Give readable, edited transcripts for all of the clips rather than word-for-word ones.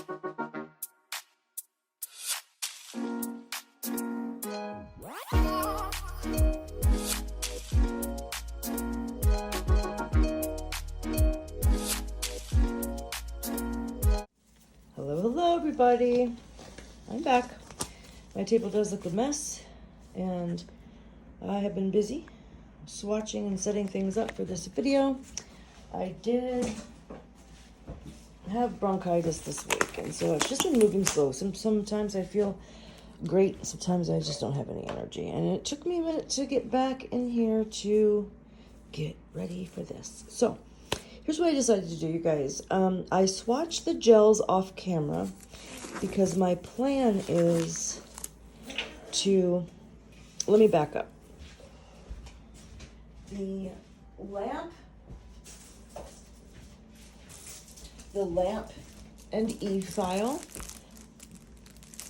Hello everybody, I'm back. My table does look a mess, and I have been busy swatching and setting things up for this video. I did have bronchitis this week, and so it's just been moving slow. Sometimes I feel great, sometimes I just don't have any energy, and it took me a minute to get back in here to get ready for this. So here's what I decided to do, you guys. I swatched the gels off camera because my plan is to, let me back up. The lamp and e-file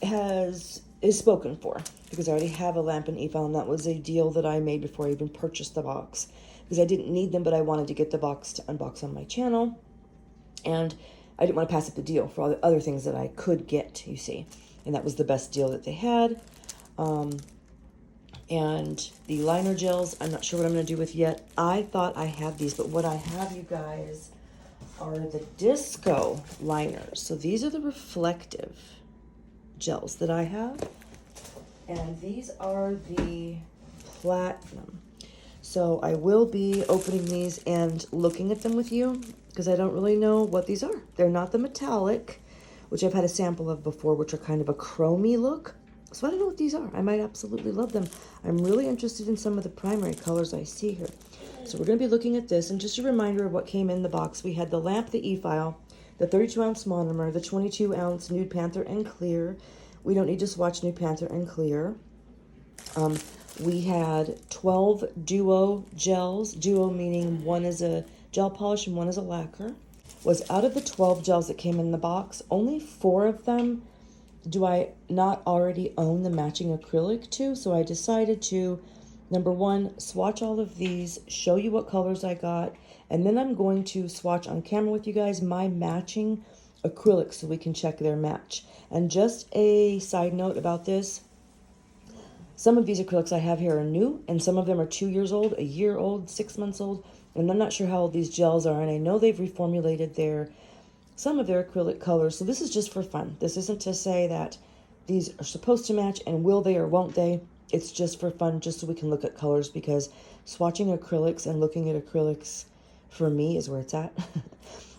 is spoken for because I already have a lamp and e-file, and that was a deal that I made before I even purchased the box because I didn't need them, but I wanted to get the box to unbox on my channel, and I didn't want to pass up the deal for all the other things that I could get, you see, and that was the best deal that they had. And the liner gels, I'm not sure what I'm going to do with yet. I thought I had these, but what I have, you guys, are the disco liners. So these are the reflective gels that I have, and these are the platinum. So I will be opening these and looking at them with you because I don't really know what these are. They're not the metallic, which I've had a sample of before, which are kind of a chromey look. So I don't know what these are. I might absolutely love them. I'm really interested in some of the primary colors I see here. So we're going to be looking at this. And just a reminder of what came in the box. We had the lamp, the e-file, the 32-ounce monomer, the 22-ounce Nude Panther and Clear. We don't need to swatch Nude Panther and Clear. We had 12 duo gels. Duo meaning one is a gel polish and one is a lacquer. Was out of the 12 gels that came in the box, only 4 of them do I not already own the matching acrylic to. So I decided to, number one, swatch all of these, show you what colors I got, and then I'm going to swatch on camera with you guys my matching acrylics so we can check their match. And just a side note about this, some of these acrylics I have here are new, and some of them are 2 years old, a year old, 6 months old, and I'm not sure how old these gels are, and I know they've reformulated some of their acrylic colors, so this is just for fun. This isn't to say that these are supposed to match, and will they or won't they. It's just for fun, just so we can look at colors, because swatching acrylics and looking at acrylics, for me, is where it's at.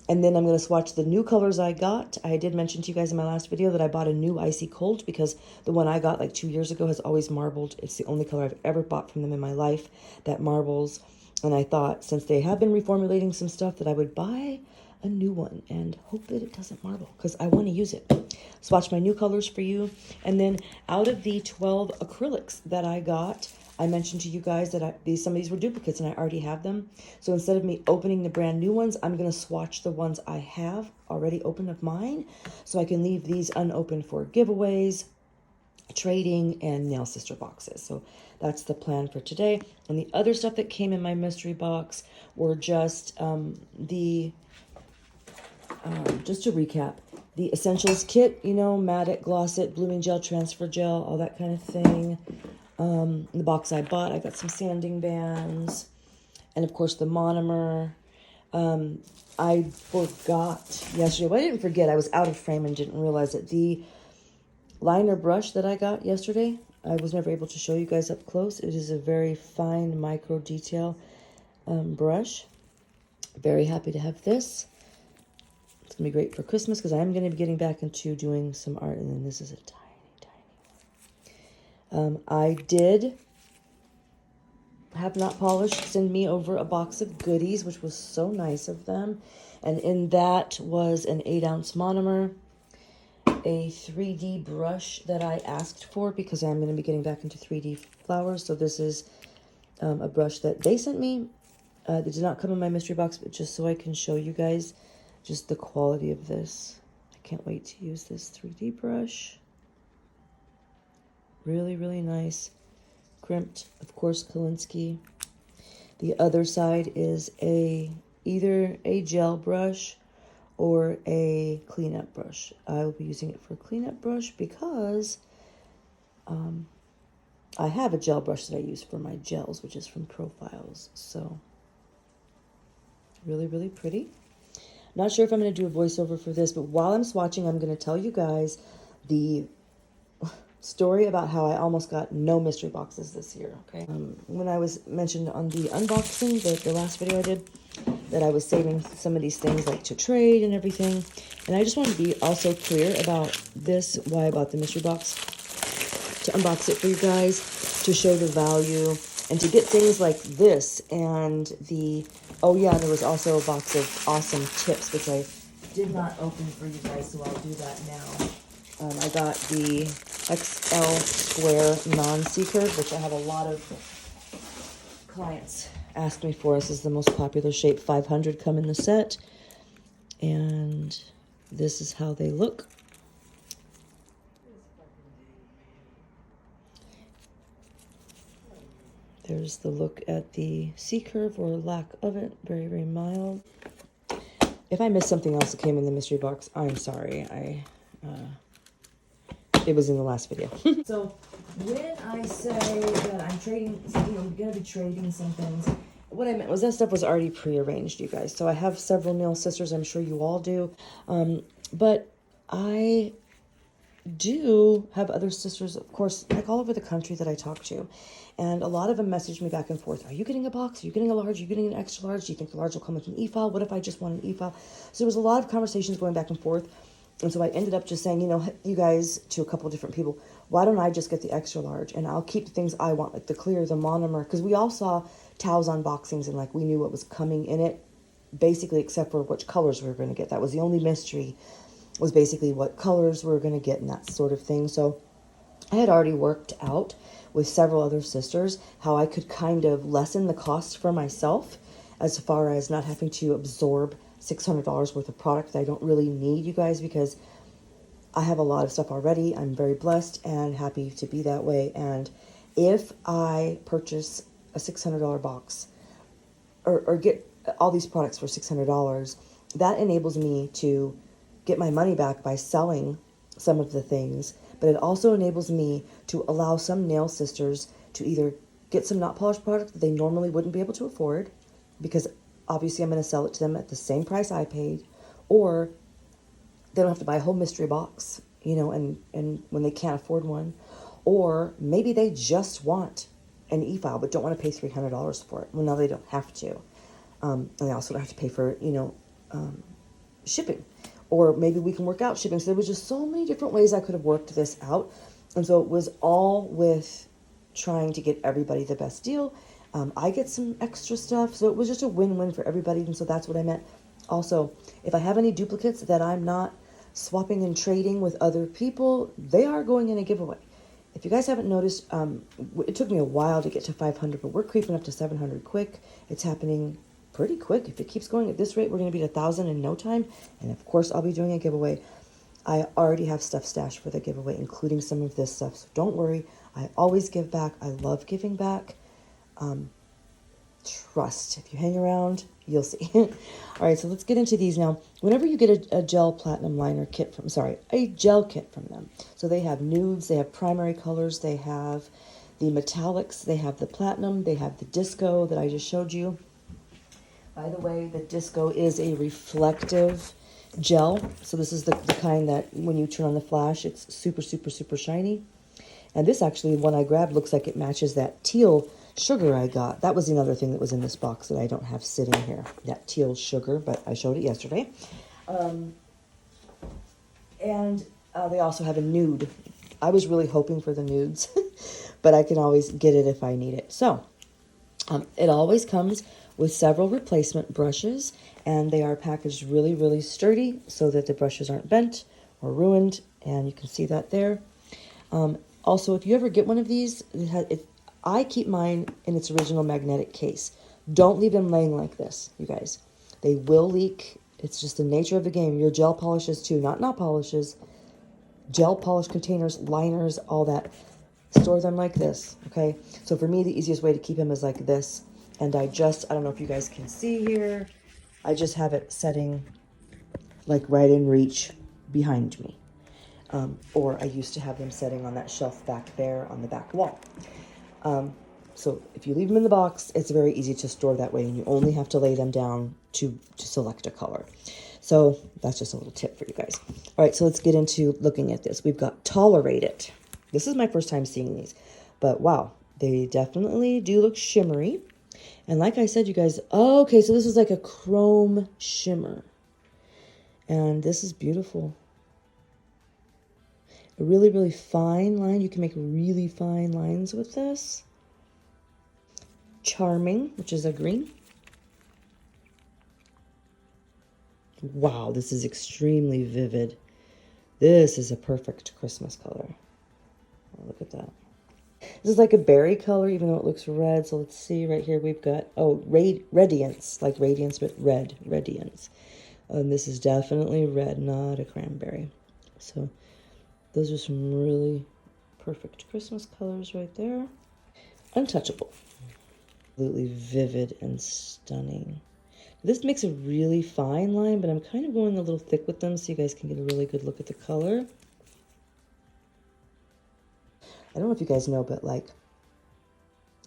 And then I'm going to swatch the new colors I got. I did mention to you guys in my last video that I bought a new Icy Cold because the one I got like 2 years ago has always marbled. It's the only color I've ever bought from them in my life that marbles. And I thought, since they have been reformulating some stuff, that I would buy a new one and hope that it doesn't marble because I want to use it. Swatch my new colors for you. And then out of the 12 acrylics that I got, I mentioned to you guys that some of these were duplicates and I already have them. So instead of me opening the brand new ones, I'm going to swatch the ones I have already open of mine so I can leave these unopened for giveaways, trading, and nail sister boxes. So that's the plan for today. And the other stuff that came in my mystery box were just just to recap, the Essentials kit, you know, Matte It, Gloss It, Blooming Gel, Transfer Gel, all that kind of thing. In the box I bought, I got some sanding bands, and of course the monomer. I forgot yesterday. Well, I didn't forget. I was out of frame and didn't realize it. The liner brush that I got yesterday, I was never able to show you guys up close. It is a very fine micro detail brush. Very happy to have this. It's going to be great for Christmas because I'm going to be getting back into doing some art. And then this is a tiny one. I did have NOTPOLISH send me over a box of goodies, which was so nice of them. And in that was an 8-ounce monomer, a 3D brush that I asked for because I'm going to be getting back into 3D flowers. So this is a brush that they sent me. It did not come in my mystery box, but just so I can show you guys just the quality of this. I can't wait to use this 3D brush. Really, really nice. Crimped, of course, Kolinsky. The other side is either a gel brush or a cleanup brush. I will be using it for a cleanup brush because I have a gel brush that I use for my gels, which is from Profiles. So really, really pretty. Not sure if I'm going to do a voiceover for this, but while I'm swatching, I'm going to tell you guys the story about how I almost got no mystery boxes this year, okay? When I was mentioned on the unboxing, the last video I did, that I was saving some of these things like to trade and everything. And I just want to be also clear about this, why I bought the mystery box, to unbox it for you guys, to show the value, and to get things like this and the, oh yeah, there was also a box of awesome tips, which I did not open for you guys, so I'll do that now. I got the XL square non-C-curve, which I have a lot of clients ask me for. This is the most popular shape. 500 come in the set, and this is how they look. There's the look at the C-curve, or lack of it. Very, very mild. If I missed something else that came in the mystery box, I'm sorry. It was in the last video. So when I say that I'm trading, I'm going to be trading some things, what I meant was that stuff was already prearranged, you guys. So I have several nail sisters. I'm sure you all do. But I do have other sisters, of course, like all over the country that I talk to. And a lot of them message me back and forth. Are you getting a box? Are you getting a large? Are you getting an extra large? Do you think the large will come with an e-file? What if I just want an e-file? So there was a lot of conversations going back and forth. And so I ended up just saying, you guys, to a couple of different people, why don't I just get the extra large? And I'll keep the things I want, like the clear, the monomer. Because we all saw Tao's unboxings and like we knew what was coming in it, basically, except for which colors we were going to get. That was the only mystery, was basically what colors we were going to get and that sort of thing. So I had already worked out with several other sisters how I could kind of lessen the cost for myself as far as not having to absorb $600 worth of product that I don't really need, you guys, because I have a lot of stuff already. I'm very blessed and happy to be that way. And if I purchase a $600 box or get all these products for $600, that enables me to get my money back by selling some of the things, but it also enables me to allow some nail sisters to either get some not polished product that they normally wouldn't be able to afford, because obviously I'm going to sell it to them at the same price I paid, or they don't have to buy a whole mystery box, and when they can't afford one, or maybe they just want an e-file but don't want to pay $300 for it. Well, now they don't have to. And they also don't have to pay for, shipping. Or maybe we can work out shipping. So there was just so many different ways I could have worked this out. And so it was all with trying to get everybody the best deal. I get some extra stuff. So it was just a win-win for everybody. And so that's what I meant. Also, if I have any duplicates that I'm not swapping and trading with other people, they are going in a giveaway. If you guys haven't noticed, it took me a while to get to 500, but we're creeping up to 700 quick. It's happening pretty quick. If it keeps going at this rate, we're going to be at 1,000 in no time. And of course, I'll be doing a giveaway. I already have stuff stashed for the giveaway, including some of this stuff. So don't worry. I always give back. I love giving back. Trust. If you hang around, you'll see. All right, so let's get into these now. Whenever you get a gel platinum liner kit from, a gel kit from them. So they have nudes, they have primary colors, they have the metallics, they have the platinum, they have the disco that I just showed you. By the way, the disco is a reflective gel. So this is the kind that when you turn on the flash, it's super, super, super shiny. And this actually, one I grabbed, looks like it matches that teal sugar I got. That was another thing that was in this box that I don't have sitting here. That teal sugar, but I showed it yesterday. And they also have a nude. I was really hoping for the nudes, but I can always get it if I need it. So it always comes with several replacement brushes, and they are packaged really, really sturdy so that the brushes aren't bent or ruined, and you can see that there. Also, if you ever get one of these, I keep mine in its original magnetic case. Don't leave them laying like this, you guys. They will leak. It's just the nature of the game. Your gel polishes too, not polishes. Gel polish containers, liners, all that. Store them like this, okay? So for me, the easiest way to keep them is like this. And I don't know if you guys can see here, I just have it setting like right in reach behind me. Or I used to have them setting on that shelf back there on the back wall. So if you leave them in the box, it's very easy to store that way, and you only have to lay them down to select a color. So that's just a little tip for you guys. All right, so let's get into looking at this. We've got Tolerate It. This is my first time seeing these, but wow, they definitely do look shimmery. And like I said, you guys, oh, okay, so this is like a chrome shimmer. And this is beautiful. A really, really fine line. You can make really fine lines with this. Charming, which is a green. Wow, this is extremely vivid. This is a perfect Christmas color. Oh, look at that. This is like a berry color, even though it looks red. So let's see right here. We've got, oh, radiance, like radiance, but red, radiance. And this is definitely red, not a cranberry. So those are some really perfect Christmas colors right there. Untouchable. Absolutely vivid and stunning. This makes a really fine line, but I'm kind of going a little thick with them so you guys can get a really good look at the color. I don't know if you guys know, but like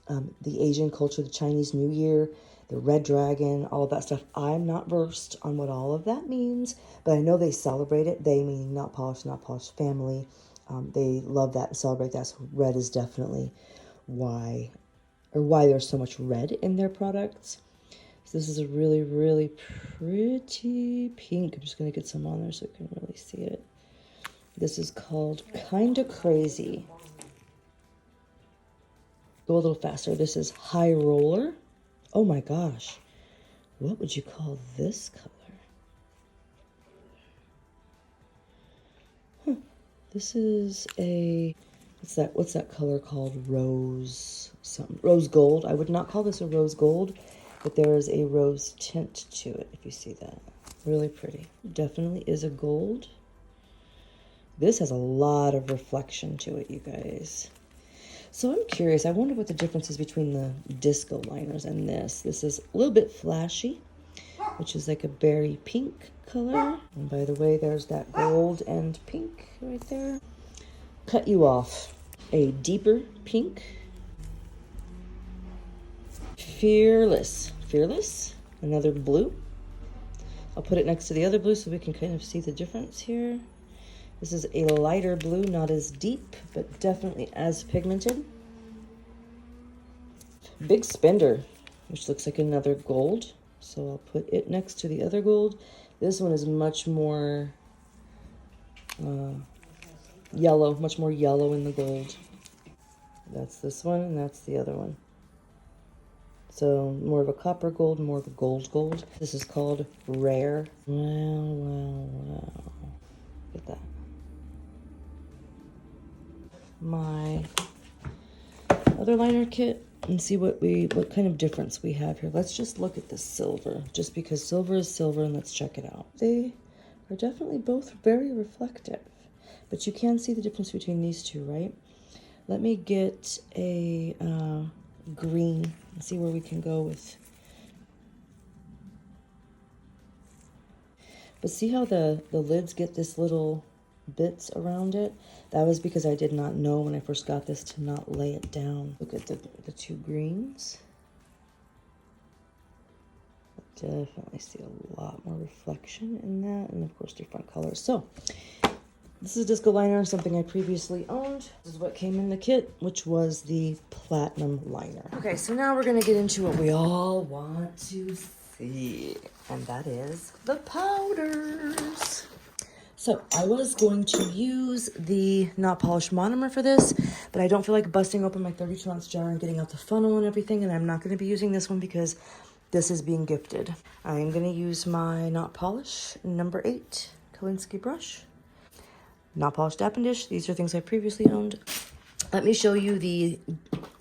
the Asian culture, the Chinese New Year, the red dragon, all of that stuff, I'm not versed on what all of that means, but I know they celebrate it. They meaning Not Polished family. They love that and celebrate that. So red is definitely why there's so much red in their products. So this is a really, really pretty pink. I'm just going to get some on there so you can really see it. This is called Kinda Crazy. Go a little faster. This is High Roller. Oh my gosh. What would you call this color? Huh. This is a, what's that color called? Rose something. Rose gold. I would not call this a rose gold, but there is a rose tint to it, if you see that. Really pretty. Definitely is a gold. This has a lot of reflection to it, you guys. So I'm curious, I wonder what the difference is between the disco liners and this. This is a little bit flashy, which is like a berry pink color. And by the way, there's that gold and pink right there. Cut You Off, a deeper pink. Fearless, another blue. I'll put it next to the other blue so we can kind of see the difference here. This is a lighter blue, not as deep, but definitely as pigmented. Big Spender, which looks like another gold. So I'll put it next to the other gold. This one is much more yellow, much more yellow in the gold. That's this one, and that's the other one. So more of a copper gold, more of a gold. This is called Rare. Wow. Look at that. My other liner kit and see what kind of difference we have here. Let's just look at the silver, just because silver is silver, and let's check it out. They are definitely both very reflective, but you can see the difference between these two, right? Let me get a green and see where we can go with. But see how the lids get this little bits around it? That was because I did not know when I first got this to not lay it down. Look at the two greens. I definitely see a lot more reflection in that, and of course different colors. So this is a disco liner, something I previously owned. This is what came in the kit, which was the platinum liner. Okay, so now we're gonna get into what we all want to see, and that is the powders. So I was going to use the Not Polished monomer for this, but I don't feel like busting open my 32-ounce jar and getting out the funnel and everything, and I'm not going to be using this one because this is being gifted. I'm going to use my Not Polish number 8 Kolinsky brush. Not Polished Dap and Dish. These are things I previously owned. Let me show you the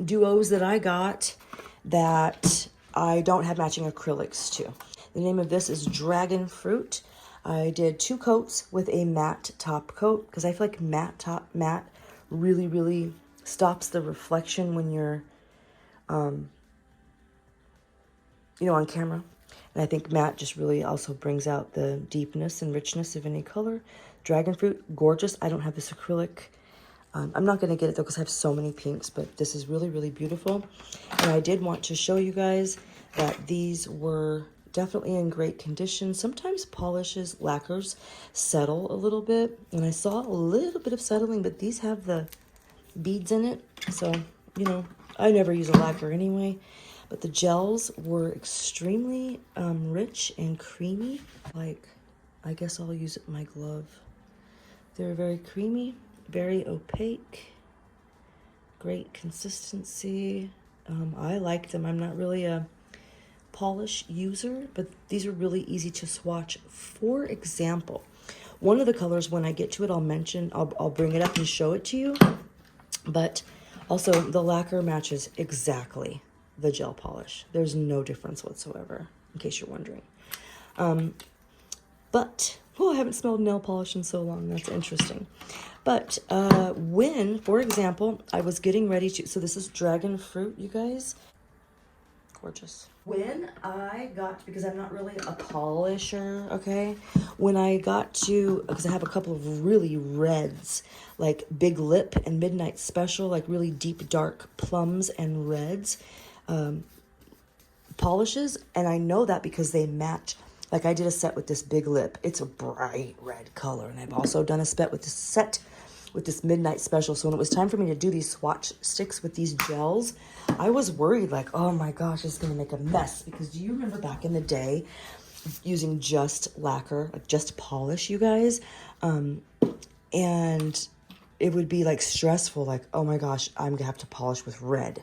duos that I got that I don't have matching acrylics to. The name of this is Dragon Fruit. I did 2 coats with a matte top coat because I feel like matte really, really stops the reflection when you're, on camera. And I think matte just really also brings out the deepness and richness of any color. Dragon fruit, gorgeous. I don't have this acrylic. I'm not going to get it though because I have so many pinks, but this is really, really beautiful. And I did want to show you guys that these were definitely in great condition. Sometimes polishes, lacquers settle a little bit. And I saw a little bit of settling, but these have the beads in it. So, you know, I never use a lacquer anyway. But the gels were extremely rich and creamy. Like, I guess I'll use it in my glove. They're very creamy, very opaque, great consistency. I like them. I'm not really a polish user, but these are really easy to swatch. For example, one of the colors, when I get to it, I'll bring it up and show it to you. But also the lacquer matches exactly the gel polish. There's no difference whatsoever, in case you're wondering. But, oh, I haven't smelled nail polish in so long. That's interesting. But when, for example, I was getting ready to, so this is dragon fruit, you guys. Gorgeous. When I got, because I'm not really a polisher, okay? When I got to, because I have a couple of really reds, like Big Lip and Midnight Special, like really deep, dark plums and reds polishes. And I know that because they match. Like I did a set with this Big Lip. It's a bright red color. And I've also done a set with this Midnight Special. So when it was time for me to do these swatch sticks with these gels, I was worried like, oh my gosh, it's going to make a mess. Because do you remember back in the day using just lacquer, like just polish, you guys? And it would be like stressful, like, oh my gosh, I'm going to have to polish with red.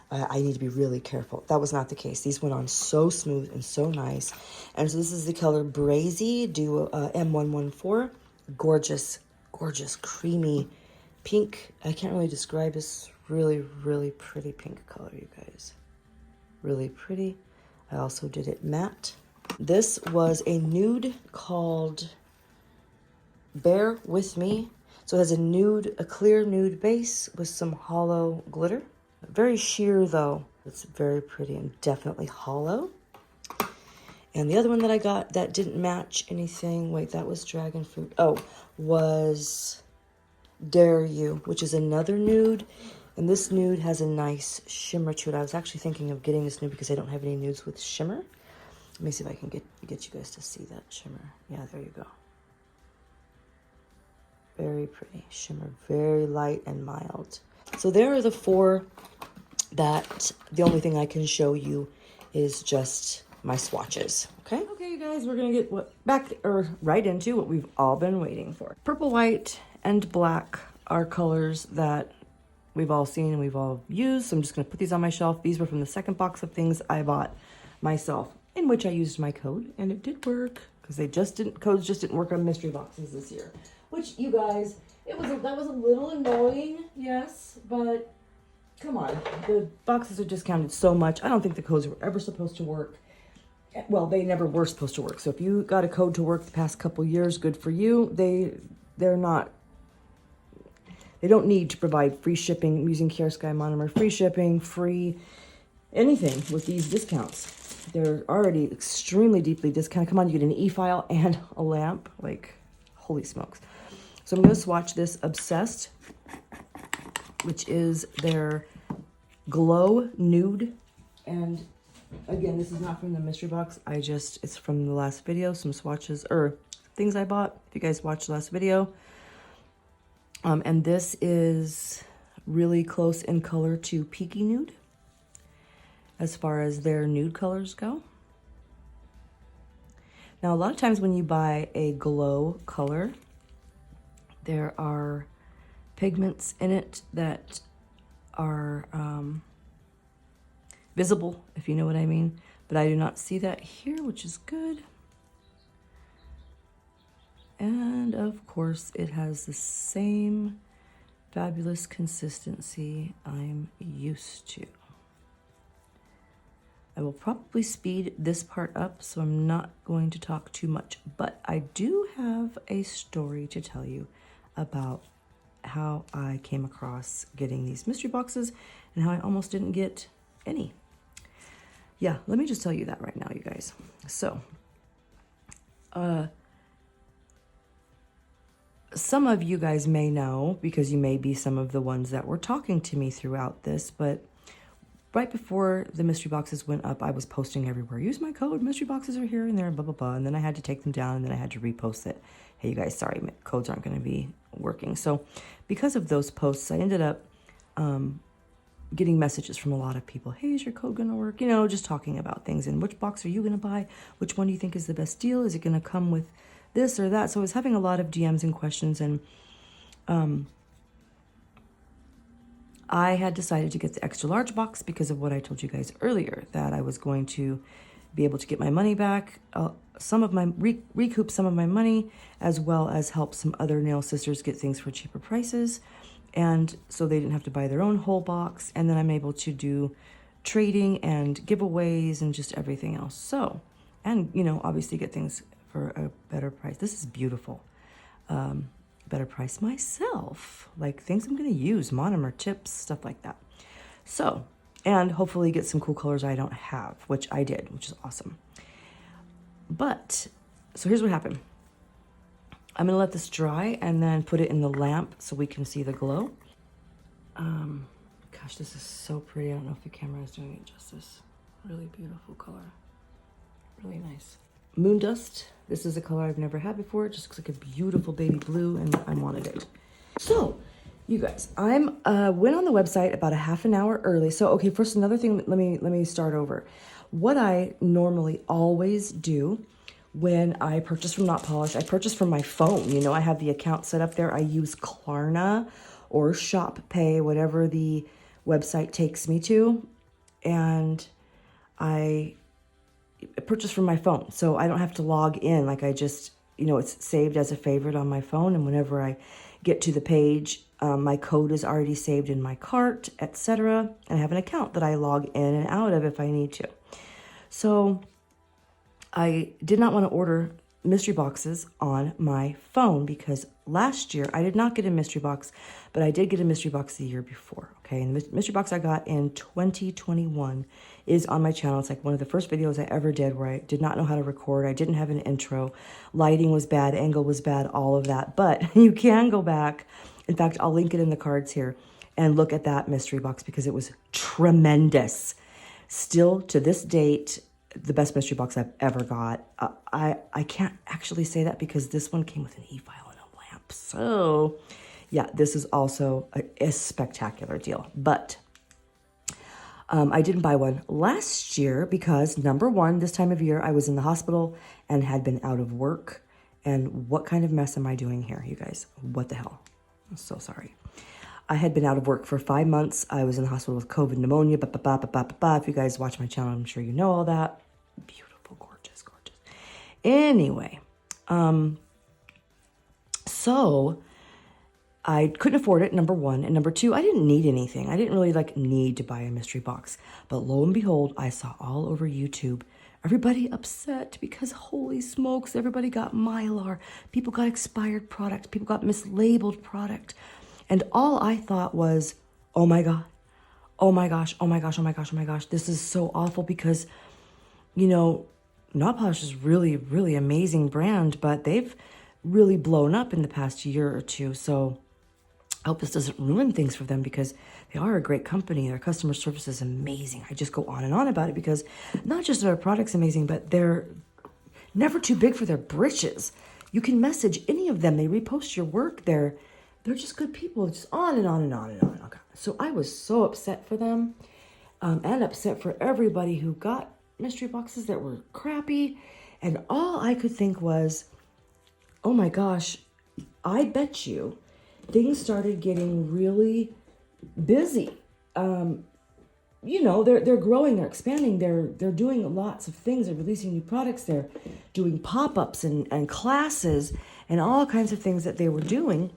I need to be really careful. That was not the case. These went on so smooth and so nice. And so this is the color Brazy Duo M114. Gorgeous, gorgeous, creamy pink. I can't really describe this. Really, really pretty pink color, you guys. Really pretty. I also did it matte. This was a nude called Bear With Me. So it has a clear nude base with some hollow glitter. Very sheer though. It's very pretty and definitely hollow. And the other one that I got that didn't match anything, wait, that was dragon fruit. Oh, was Dare You, which is another nude. And this nude has a nice shimmer to it. I was actually thinking of getting this nude because I don't have any nudes with shimmer. Let me see if I can get you guys to see that shimmer. Yeah, there you go. Very pretty shimmer, very light and mild. So there are the four that the only thing I can show you is just my swatches. Okay, you guys, we're gonna get right into what we've all been waiting for. Purple, white, and black are colors that we've all seen and we've all used. So I'm just gonna put these on my shelf. These were from the second box of things I bought myself, in which I used my code, and it did work because codes just didn't work on mystery boxes this year. Which, you guys, that was a little annoying, yes, but come on, the boxes are discounted so much. I don't think the codes were ever supposed to work. Well, they never were supposed to work. So if you got a code to work the past couple years, good for you. They don't need to provide free shipping. I'm using Care Sky monomer, free shipping, free anything with these discounts. They're already extremely deeply discounted. Come on, you get an e-file and a lamp. Like, holy smokes. So I'm going to swatch this Obsessed, which is their Glow Nude. And again, this is not from the mystery box. It's from the last video, some swatches or things I bought. If you guys watched the last video. And this is really close in color to Peaky Nude as far as their nude colors go. Now, a lot of times when you buy a glow color, there are pigments in it that are visible, if you know what I mean. But I do not see that here, which is good. And of course, it has the same fabulous consistency I'm used to. I will probably speed this part up, so I'm not going to talk too much, but I do have a story to tell you about how I came across getting these mystery boxes and how I almost didn't get any. Yeah, let me just tell you that right now, you guys. So, some of you guys may know, because you may be some of the ones that were talking to me throughout this, but right before the mystery boxes went up, I was posting everywhere. Use my code, mystery boxes are here and there, blah, blah, blah. And then I had to take them down, and then I had to repost it. Hey, you guys, sorry, codes aren't going to be working. So because of those posts, I ended up getting messages from a lot of people. Hey, is your code going to work? You know, just talking about things. And which box are you going to buy? Which one do you think is the best deal? Is it going to come with this or that? So I was having a lot of DMs and questions, and I had decided to get the extra large box because of what I told you guys earlier, that I was going to be able to get my money back, recoup some of my money, as well as help some other nail sisters get things for cheaper prices. And so they didn't have to buy their own whole box. And then I'm able to do trading and giveaways and just everything else. So, and, you know, obviously get things for a better price. This is beautiful. Better price myself. Like things I'm going to use, monomer, tips, stuff like that. So, and hopefully get some cool colors I don't have, which I did, which is awesome. But, so here's what happened. I'm going to let this dry and then put it in the lamp so we can see the glow. Gosh, this is so pretty. I don't know if the camera is doing it justice. Really beautiful color. Really nice. Moon Dust. This is a color I've never had before. It just looks like a beautiful baby blue, and I wanted it. So, you guys, I went on the website about a half an hour early. So, okay, first another thing, let me start over. What I normally always do when I purchase from NotPolish, I purchase from my phone. You know, I have the account set up there. I use Klarna or Shop Pay, whatever the website takes me to. And I purchase from my phone. So I don't have to log in. Like I just, you know, it's saved as a favorite on my phone. And whenever I get to the page, my code is already saved in my cart, etc. And I have an account that I log in and out of if I need to. So I did not want to order mystery boxes on my phone because last year I did not get a mystery box, but I did get a mystery box the year before. Okay, and the mystery box I got in 2021 is on my channel. It's like one of the first videos I ever did where I did not know how to record. I didn't have an intro. Lighting was bad, angle was bad, all of that. But you can go back. In fact, I'll link it in the cards here and look at that mystery box because it was tremendous. Still to this date, the best mystery box I've ever got. I can't actually say that because this one came with an e-file and a lamp. So yeah, this is also a spectacular deal. But I didn't buy one last year because, number one, this time of year I was in the hospital and had been out of work. And what kind of mess am I doing here, you guys? What the hell? I'm so sorry. I had been out of work for 5 months. I was in the hospital with COVID pneumonia. If you guys watch my channel, I'm sure you know all that. Beautiful, gorgeous, gorgeous. Anyway, so I couldn't afford it, number one. And number two, I didn't need anything. I didn't really need to buy a mystery box. But lo and behold, I saw all over YouTube everybody upset because holy smokes, everybody got Mylar. People got expired product. People got mislabeled product. And all I thought was, oh my God, oh my gosh, oh my gosh, oh my gosh, oh my gosh. This is so awful because, you know, NotPolish is really, really amazing brand, but they've really blown up in the past year or two. So I hope this doesn't ruin things for them because they are a great company. Their customer service is amazing. I just go on and on about it because not just their product's amazing, but they're never too big for their britches. You can message any of them. They repost your work. They're just good people. Just on and on and on and on. Okay. So I was so upset for them and upset for everybody who got mystery boxes that were crappy. And all I could think was, oh my gosh, I bet you things started getting really busy. You know, they're growing, they're expanding, they're doing lots of things, they're releasing new products, they're doing pop-ups and classes and all kinds of things that they were doing,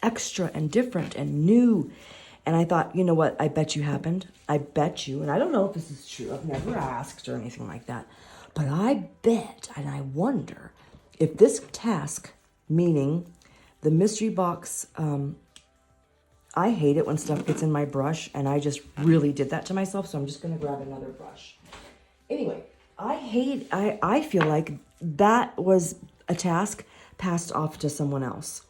extra and different and new. And I thought, you know what, I bet you happened. I bet you, and I don't know if this is true, I've never asked or anything like that, but I bet and I wonder if this task, meaning the mystery box I hate it when stuff gets in my brush, and I just really did that to myself, so I'm just going to grab another brush. Anyway, I feel like that was a task passed off to someone else.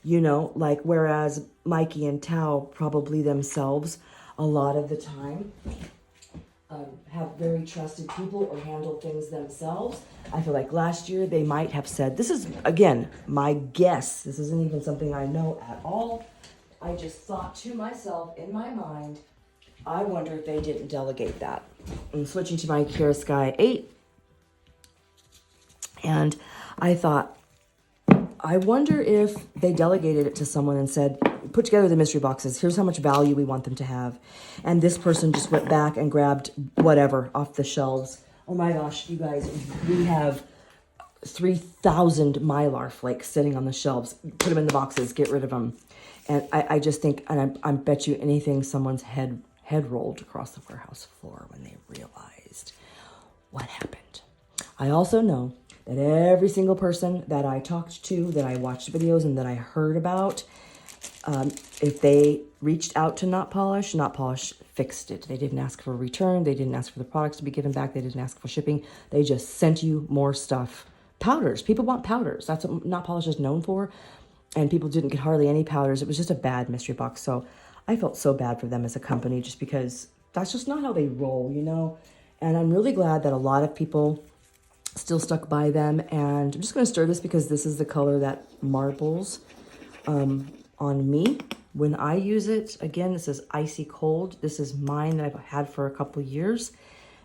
You know, like whereas Mikey and Tao probably themselves a lot of the time have very trusted people or handle things themselves. I feel like last year they might have said, this is, again, my guess. This isn't even something I know at all. I just thought to myself in my mind, I wonder if they didn't delegate that. I'm switching to my Kira Sky 8. And I thought, I wonder if they delegated it to someone and said, put together the mystery boxes. Here's how much value we want them to have. And this person just went back and grabbed whatever off the shelves. Oh my gosh, you guys, we have 3,000 Mylar flakes sitting on the shelves. Put them in the boxes, get rid of them. And I just think, and I bet you anything, someone's head rolled across the warehouse floor when they realized what happened. I also know that every single person that I talked to, that I watched videos and that I heard about, if they reached out to Not Polish fixed it. They didn't ask for a return. They didn't ask for the products to be given back. They didn't ask for shipping. They just sent you more stuff. Powders. People want powders. That's what Not Polish is known for. And people didn't get hardly any powders. It was just a bad mystery box. So I felt so bad for them as a company just because that's just not how they roll, you know? And I'm really glad that a lot of people still stuck by them. And I'm just going to stir this because this is the color that marbles on me when I use it. Again, this is Icy Cold. This is mine that I've had for a couple years.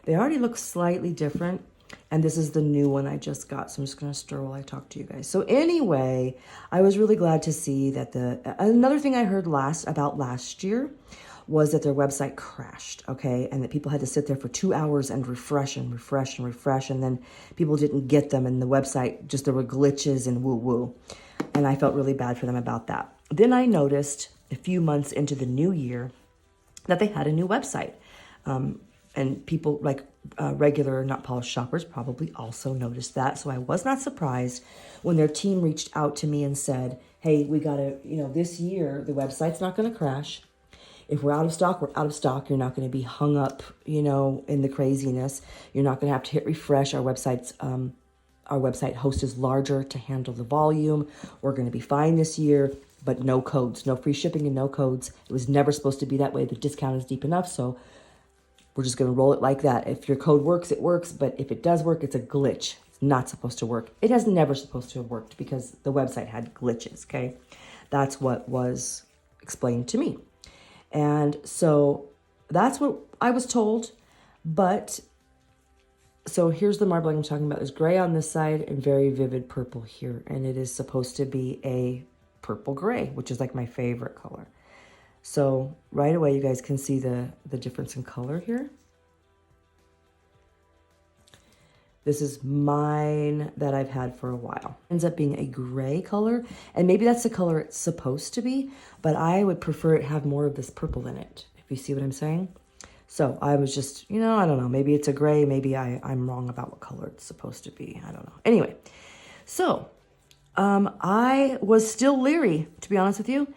They already look slightly different. And this is the new one I just got. So I'm just going to stir while I talk to you guys. So anyway, I was really glad to see that another thing I heard last year was that their website crashed, okay? And that people had to sit there for 2 hours and refresh and refresh and refresh. And then people didn't get them and the website, just there were glitches and woo-woo. And I felt really bad for them about that. Then I noticed a few months into the new year that they had a new website. And people like regular Not Polished shoppers probably also noticed that. So I was not surprised when their team reached out to me and said, hey, we got to, this year, the website's not going to crash. If we're out of stock, we're out of stock. You're not going to be hung up, in the craziness. You're not going to have to hit refresh. Our website host is larger to handle the volume. We're going to be fine this year, but no codes, no free shipping and no codes. It was never supposed to be that way. The discount is deep enough, so we're just going to roll it like that. If your code works, it works. But if it does work, it's a glitch. It's not supposed to work. It has never supposed to have worked because the website had glitches, okay? That's what was explained to me. And so that's what I was told. But so here's the marbling I'm talking about. There's gray on this side and very vivid purple here. And it is supposed to be a purple gray, which is like my favorite color. So right away, you guys can see the difference in color here. This is mine that I've had for a while. Ends up being a gray color, and maybe that's the color it's supposed to be, but I would prefer it have more of this purple in it, if you see what I'm saying. So I was just, I don't know, maybe it's a gray, maybe I'm wrong about what color it's supposed to be. I don't know. Anyway, so I was still leery, to be honest with you.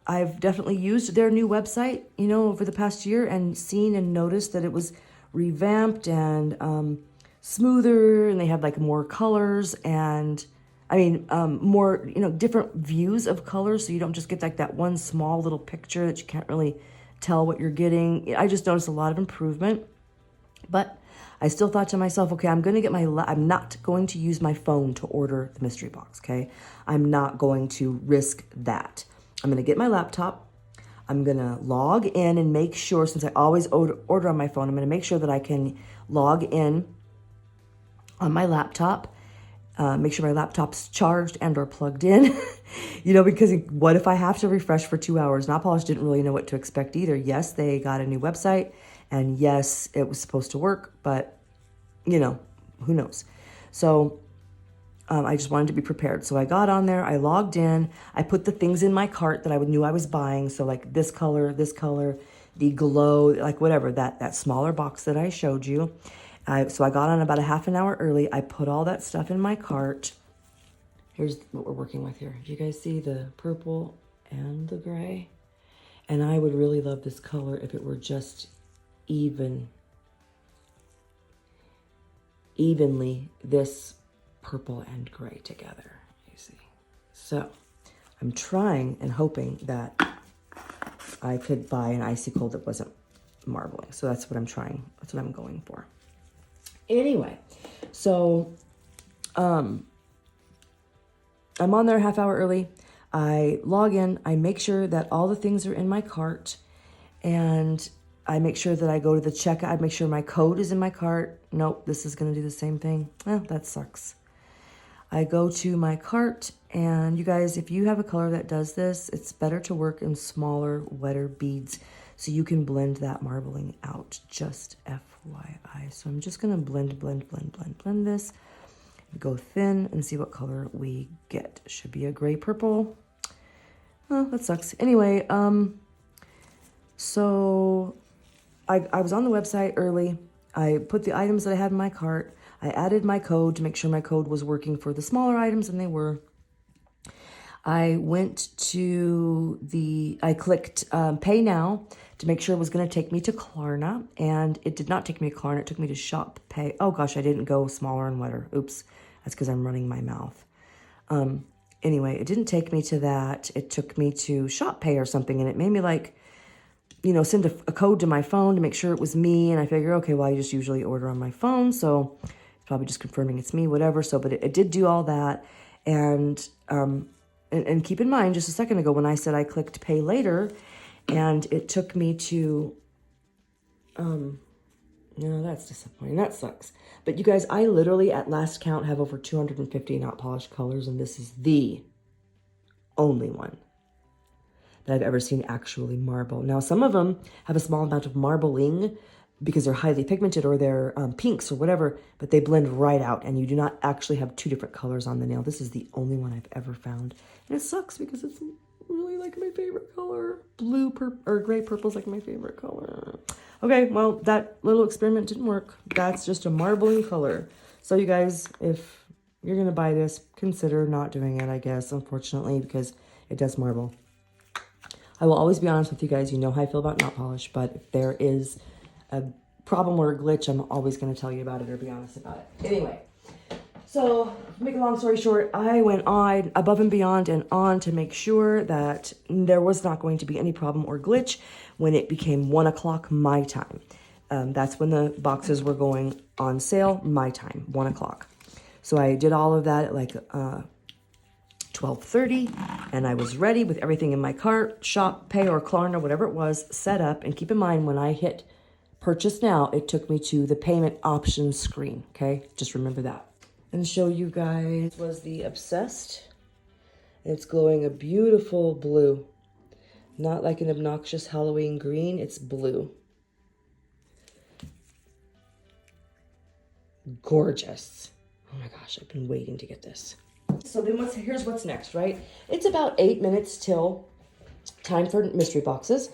I've definitely used their new website, over the past year and seen and noticed that it was revamped and smoother, and they had like more colors and more, different views of colors. So you don't just get like that one small little picture that you can't really tell what you're getting. I just noticed a lot of improvement, but I still thought to myself, okay, I'm not going to use my phone to order the mystery box. Okay. I'm not going to risk that. I'm going to get my laptop. I'm going to log in and make sure, since I always order on my phone, I'm going to make sure that I can log in on my laptop, make sure my laptop's charged and or plugged in, because what if I have to refresh for 2 hours? Not Polish didn't really know what to expect either. Yes, they got a new website, and yes, it was supposed to work, but, who knows? So I just wanted to be prepared. So I got on there, I logged in, I put the things in my cart that I knew I was buying. So like this color, the glow, like whatever, that smaller box that I showed you. So I got on about a half an hour early. I put all that stuff in my cart. Here's what we're working with here. Do you guys see the purple and the gray. And I would really love this color if it were just evenly this purple and gray together, you see. So I'm trying and hoping that I could buy an icy cold that wasn't marbling. So that's what I'm trying. That's what I'm going for. Anyway, so I'm on there a half hour early. I log in, I make sure that all the things are in my cart, and I make sure that I go to the checkout. I make sure my code is in my cart. Nope, this is going to do the same thing. Well, that sucks. I go to my cart, and you guys, if you have a color that does this, it's better to work in smaller, wetter beads so you can blend that marbling out. Just FYI. So I'm just going to blend this. Go thin and see what color we get. Should be a gray purple. Oh, that sucks. Anyway, so I was on the website early. I put the items that I had in my cart. I added my code to make sure my code was working for the smaller items, and they were. I went to I clicked Pay Now to make sure it was going to take me to Klarna, and it did not take me to Klarna. It took me to Shop Pay. Oh gosh, I didn't go smaller and wetter. Oops, that's because I'm running my mouth. Anyway, it didn't take me to that. It took me to Shop Pay or something, and it made me like, you know, send a code to my phone to make sure it was me. And I figure, okay, well, I just usually order on my phone, so it's probably just confirming it's me, whatever. So, but it did do all that, and keep in mind, just a second ago when I said I clicked Pay Later, and it took me to, no, that's disappointing. That sucks. But you guys, I literally at last count have over 250 not polished colors, and this is the only one that I've ever seen actually marble. Now, some of them have a small amount of marbling because they're highly pigmented or they're pinks or whatever, but they blend right out, and you do not actually have two different colors on the nail. This is the only one I've ever found, and it sucks because it's really like my favorite color. Blue or gray purple is like my favorite color. Okay, well, that little experiment didn't work. That's just a marbling color. So you guys, if you're going to buy this, consider not doing it, I guess, unfortunately, because it does marble. I will always be honest with you guys. You know how I feel about not polish, but if there is a problem or a glitch, I'm always going to tell you about it or be honest about it. Anyway, so to make a long story short, I went on above and beyond and on to make sure that there was not going to be any problem or glitch when it became 1 o'clock my time. That's when the boxes were going on sale, my time, 1 o'clock. So I did all of that at like 12:30, and I was ready with everything in my cart, Shop, Pay, or Klarna, whatever it was, set up. And keep in mind, when I hit Purchase Now, it took me to the payment options screen, okay? Just remember that. And show you guys was the Obsessed. It's glowing a beautiful blue. Not like an obnoxious Halloween green, it's blue. Gorgeous. Oh my gosh, I've been waiting to get this. So then here's what's next, right? It's about 8 minutes till time for mystery boxes.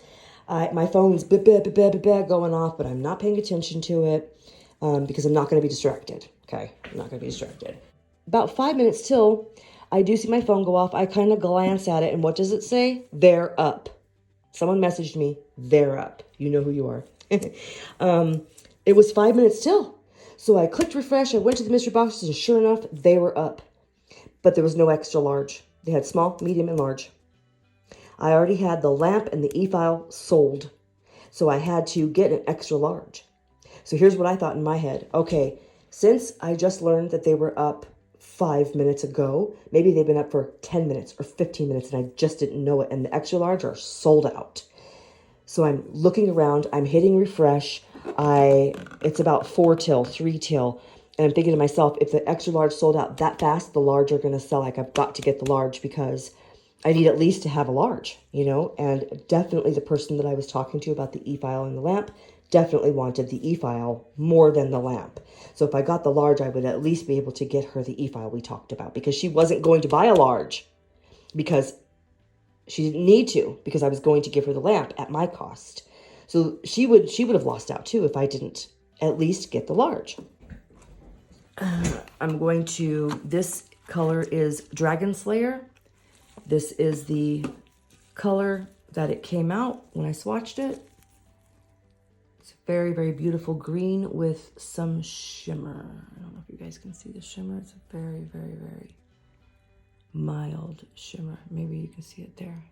My phone's going off, but I'm not paying attention to it because I'm not going to be distracted. Okay, I'm not going to be distracted. About 5 minutes till I do see my phone go off. I kind of glance at it, and what does it say? They're up. Someone messaged me, they're up. You know who you are. It was 5 minutes till. So I clicked refresh. I went to the mystery boxes, and sure enough, they were up. But there was no extra large. They had small, medium, and large. I already had the lamp and the e-file sold. So I had to get an extra large. So here's what I thought in my head. Okay, since I just learned that they were up 5 minutes ago, maybe they've been up for 10 minutes or 15 minutes and I just didn't know it. And the extra large are sold out. So I'm looking around, I'm hitting refresh. It's about 3 till. And I'm thinking to myself, if the extra large sold out that fast, the large are going to sell. Like, I've got to get the large because I need at least to have a large, you know. And definitely the person that I was talking to about the e-file and the lamp definitely wanted the e-file more than the lamp. So if I got the large, I would at least be able to get her the e-file we talked about, because she wasn't going to buy a large because she didn't need to, because I was going to give her the lamp at my cost. So she would have lost out too if I didn't at least get the large. This color is Dragon Slayer. This is the color that it came out when I swatched it. It's very, very beautiful green with some shimmer. I don't know if you guys can see the shimmer. It's a very, very, very mild shimmer. Maybe you can see it there.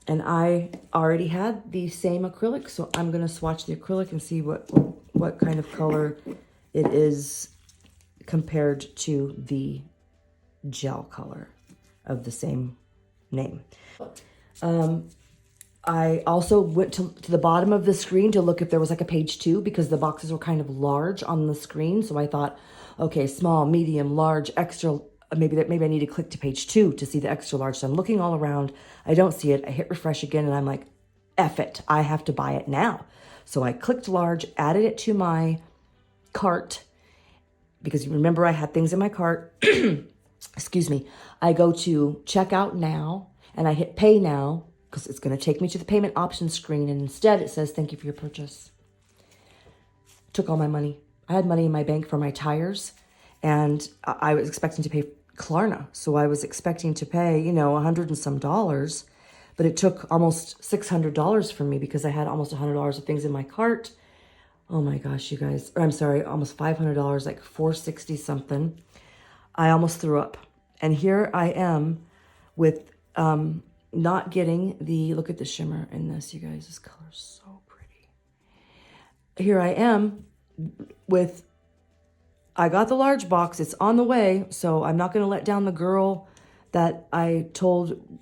And I already had the same acrylic, so I'm gonna swatch the acrylic and see what kind of color it is compared to the gel color of the same name. I also went to the bottom of the screen to look if there was like a page 2 because the boxes were kind of large on the screen. So I thought, okay, small, medium, large, extra. Maybe I need to click to page 2 to see the extra large. So I'm looking all around. I don't see it. I hit refresh again and I'm like, F it. I have to buy it now. So I clicked large, added it to my cart because you remember I had things in my cart. Excuse me. I go to checkout now and I hit pay now because it's going to take me to the payment options screen. And instead it says, thank you for your purchase. Took all my money. I had money in my bank for my tires. And I was expecting to pay Klarna. So I was expecting to pay, $100 and some dollars. But it took almost $600 from me because I had almost $100 of things in my cart. Oh my gosh, you guys. Or I'm sorry, almost $500, like $460 something. I almost threw up. And here I am with not getting look at the shimmer in this, you guys. This color is so pretty. Here I am with... I got the large box. It's on the way, so I'm not going to let down the girl that I told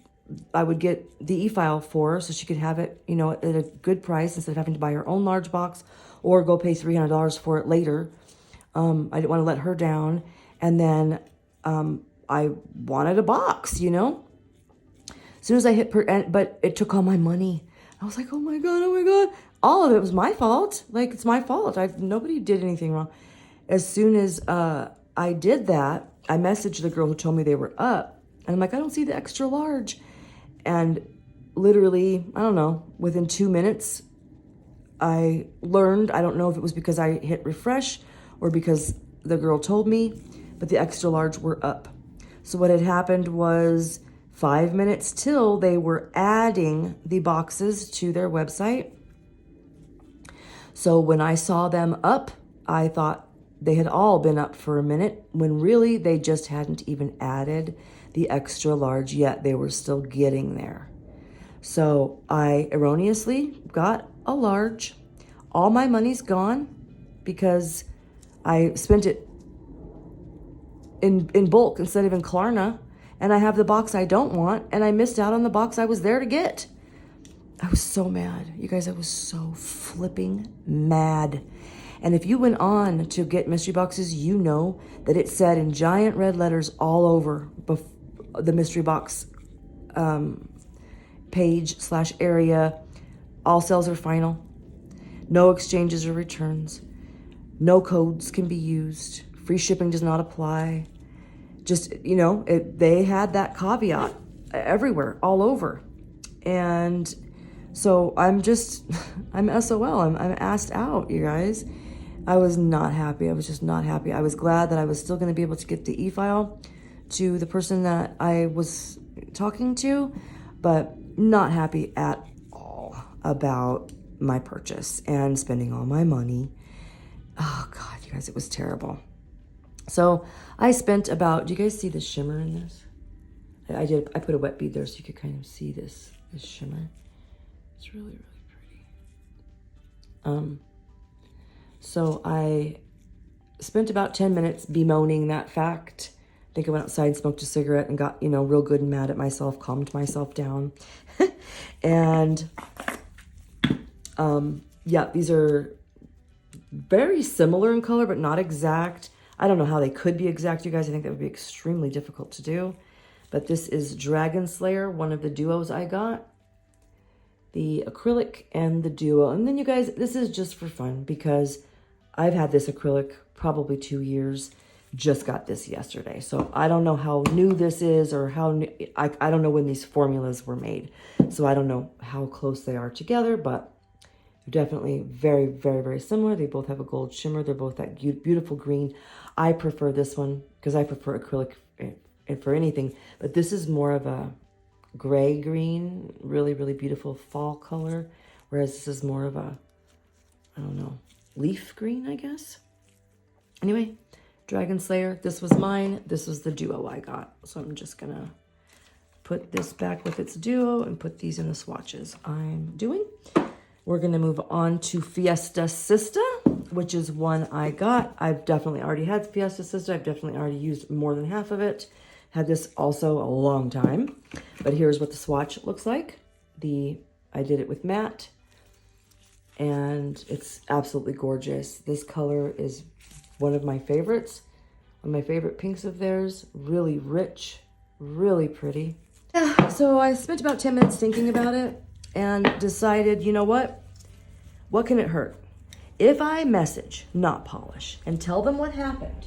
I would get the e-file for so she could have it, at a good price instead of having to buy her own large box or go pay $300 for it later. I didn't want to let her down. And then I wanted a box, As soon as I hit but it took all my money. I was like, oh my God. All of it was my fault. Like, it's my fault. Nobody did anything wrong. As soon as I did that, I messaged the girl who told me they were up. And I'm like, I don't see the extra large. And literally, I don't know, within 2 minutes, I learned, I don't know if it was because I hit refresh or because the girl told me, but the extra large were up. So what had happened was 5 minutes till they were adding the boxes to their website. So when I saw them up, I thought, they had all been up for a minute when really they just hadn't even added the extra large yet. They were still getting there. So I erroneously got a large. All my money's gone because I spent it in bulk instead of in Klarna. And I have the box I don't want and I missed out on the box I was there to get. I was so mad. You guys, I was so flipping mad. And if you went on to get mystery boxes, you know that it said in giant red letters all over the mystery box page/area, all sales are final. No exchanges or returns. No codes can be used. Free shipping does not apply. Just, they had that caveat everywhere, all over. And so I'm SOL. I'm asked out, you guys. I was not happy. I was just not happy. I was glad that I was still going to be able to get the e-file to the person that I was talking to, but not happy at all about my purchase and spending all my money. Oh God, you guys, it was terrible. So I spent about, do you guys see the shimmer in this? I put a wet bead there so you could kind of see this shimmer. It's really, really pretty. So I spent about 10 minutes bemoaning that fact. I think I went outside, smoked a cigarette, and got, real good and mad at myself, calmed myself down. And, yeah, these are very similar in color, but not exact. I don't know how they could be exact, you guys. I think that would be extremely difficult to do. But this is Dragon Slayer, one of the duos I got. The acrylic and the duo. And then, you guys, this is just for fun because I've had this acrylic probably 2 years. Just got this yesterday. So I don't know how new this is or how new, I don't know when these formulas were made. So I don't know how close they are together, but they're definitely very, very, very similar. They both have a gold shimmer. They're both that beautiful green. I prefer this one because I prefer acrylic for anything. But this is more of a gray green, really, really beautiful fall color. Whereas this is more of a, I don't know, leaf green, I guess. Anyway, Dragon Slayer, this was mine. This was the duo I got. So I'm just gonna put this back with its duo and put these in the swatches I'm doing. We're gonna move on to Fiesta Sista, which is one I got. I've definitely already had Fiesta Sista. I've definitely already used more than half of it. Had this also a long time, but here's what the swatch looks like. I did it with matte, and it's absolutely gorgeous. This color is one of my favorites. One of my favorite pinks of theirs. Really rich, really pretty. Yeah, so I spent about 10 minutes thinking about it and decided, you know what? What can it hurt? If I message Not Polish and tell them what happened,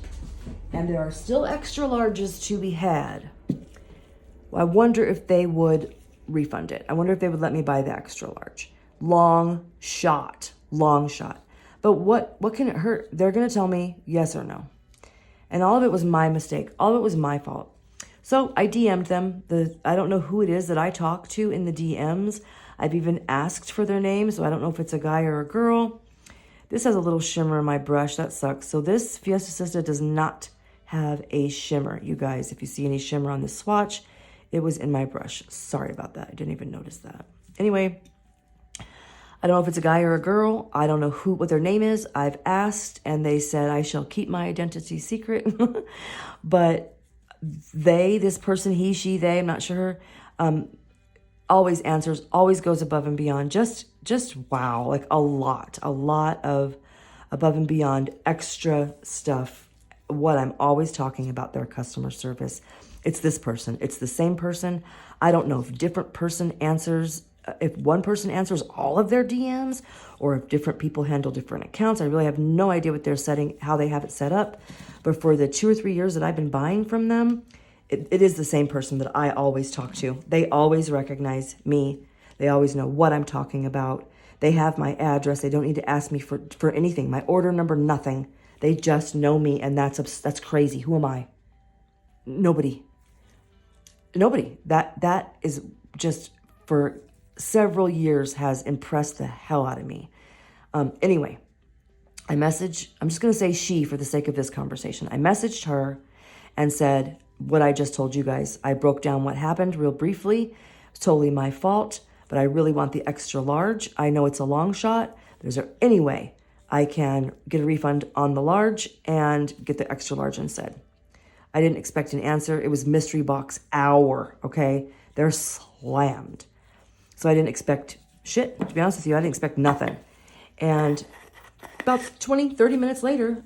and there are still extra larges to be had, I wonder if they would refund it. I wonder if they would let me buy the extra large. Long shot. But what can it hurt? They're going to tell me yes or no. And all of it was my mistake. All of it was my fault. So I DM'd them. I don't know who it is that I talk to in the DMs. I've even asked for their name, so I don't know if it's a guy or a girl. This has a little shimmer in my brush. That sucks. So this Fiesta Sista does not have a shimmer. You guys, if you see any shimmer on this swatch, it was in my brush. Sorry about that. I didn't even notice that. Anyway, I don't know if it's a guy or a girl. I don't know what their name is. I've asked, and they said I shall keep my identity secret. But this person, he, she, they, I'm not sure, always answers, always goes above and beyond. Just wow, like a lot of above and beyond extra stuff. What I'm always talking about, their customer service. It's this person. It's the same person. I don't know if different person answers, if one person answers all of their DMs, or if different people handle different accounts. I really have no idea what they're setting, how they have it set up. But for the 2 or 3 years that I've been buying from them, it is the same person that I always talk to. They always recognize me. They always know what I'm talking about. They have my address. They don't need to ask me for anything. My order number, nothing. They just know me, and that's crazy. Who am I? Nobody. That is just, for several years, has impressed the hell out of me. Anyway, I'm just going to say she for the sake of this conversation. I messaged her and said what I just told you guys. I broke down what happened real briefly. It's totally my fault, but I really want the extra large. I know it's a long shot. Is there any way I can get a refund on the large and get the extra large instead? I didn't expect an answer. It was mystery box hour, okay? They're slammed. So I didn't expect shit, to be honest with you. I didn't expect nothing. And about 20, 30 minutes later,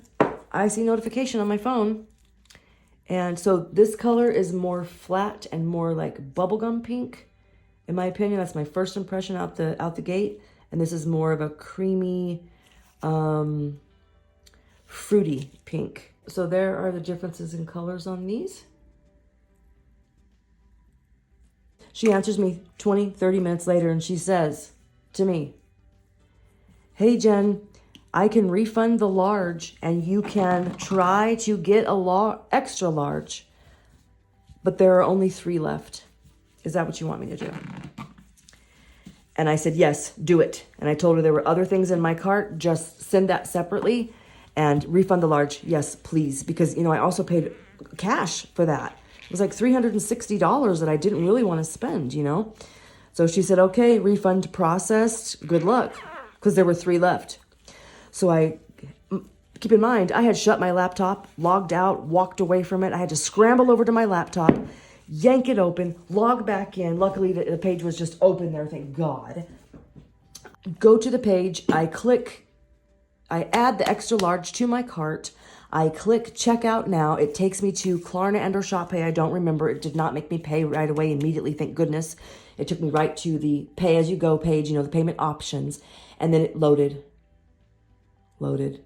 I see notification on my phone. And so this color is more flat and more like bubblegum pink. In my opinion, that's my first impression out the gate. And this is more of a creamy, fruity pink. So there are the differences in colors on these. She answers me 20, 30 minutes later, and she says to me, "Hey, Jen, I can refund the large, and you can try to get a extra large, but there are only 3 left. Is that what you want me to do?" And I said, yes, do it. And I told her there were other things in my cart. Just send that separately and refund the large. Yes, please. Because, I also paid cash for that. It was like $360 that I didn't really want to spend, So she said, okay, refund processed. Good luck. Because there were 3 left. So keep in mind, I had shut my laptop, logged out, walked away from it. I had to scramble over to my laptop, yank it open, log back in. Luckily, the page was just open there, thank God. Go to the page. I add the extra large to my cart. I click checkout now. It takes me to Klarna and or Shop Pay. I don't remember. It did not make me pay right away immediately, thank goodness. It took me right to the pay as you go page, the payment options. And then it loaded. It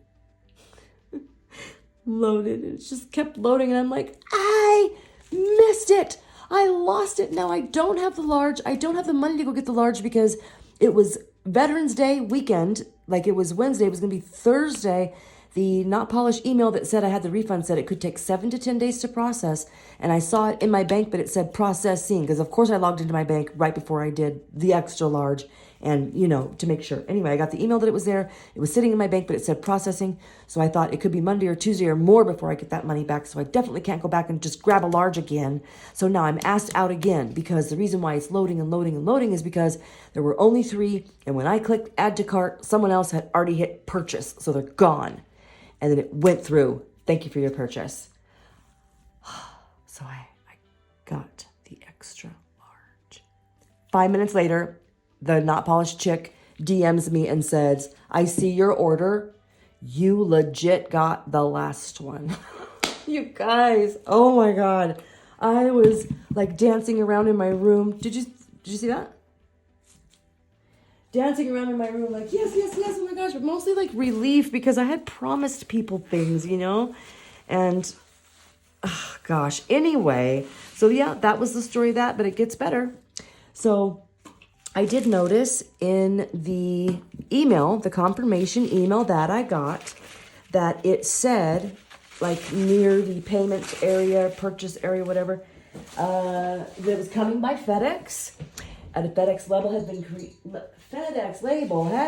just kept loading, and I'm like, I missed it. I lost it. Now I don't have the large. I don't have the money to go get the large because it was Veterans Day weekend. Like, it was Wednesday. It was going to be Thursday. the Not Polished email that said I had the refund said it could take 7 to 10 days to process. And I saw it in my bank, but it said processing, because of course I logged into my bank right before I did the extra large, and to make sure. Anyway, I got the email that it was there. It was sitting in my bank, but it said processing. So I thought it could be Monday or Tuesday or more before I get that money back. So I definitely can't go back and just grab a large again. So now I'm asked out again, because the reason why it's loading and loading and loading is because there were only 3. And when I clicked add to cart, someone else had already hit purchase. So they're gone. And then it went through. Thank you for your purchase. So I got the extra large. 5 minutes later, the Not Polished chick DMs me and says, I see your order. You legit got the last one. You guys, oh my God. I was like dancing around in my room. Did you see that? Dancing around in my room like, yes, oh my gosh, but mostly like relief, because I had promised people things, and gosh, anyway, so yeah, that was the story of that, but it gets better. So I did notice in the email, the confirmation email that I got, that it said, like near the payment area, purchase area, whatever, that it was coming by FedEx, and a FedEx label had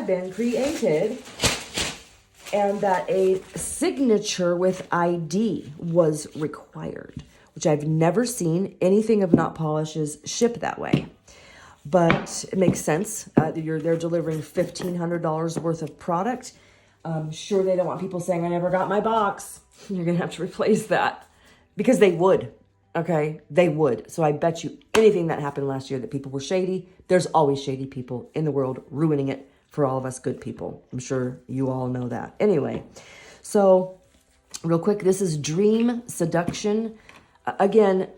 been created, and that a signature with ID was required, which I've never seen anything of Not Polish's ship that way. But it makes sense. They're delivering $1,500 worth of product. Sure, they don't want people saying, I never got my box. You're going to have to replace that, because they would. Okay, they would. So I bet you anything that happened last year that people were shady, there's always shady people in the world ruining it for all of us good people. I'm sure you all know that. Anyway, so real quick, this is Dream Seduction. Again,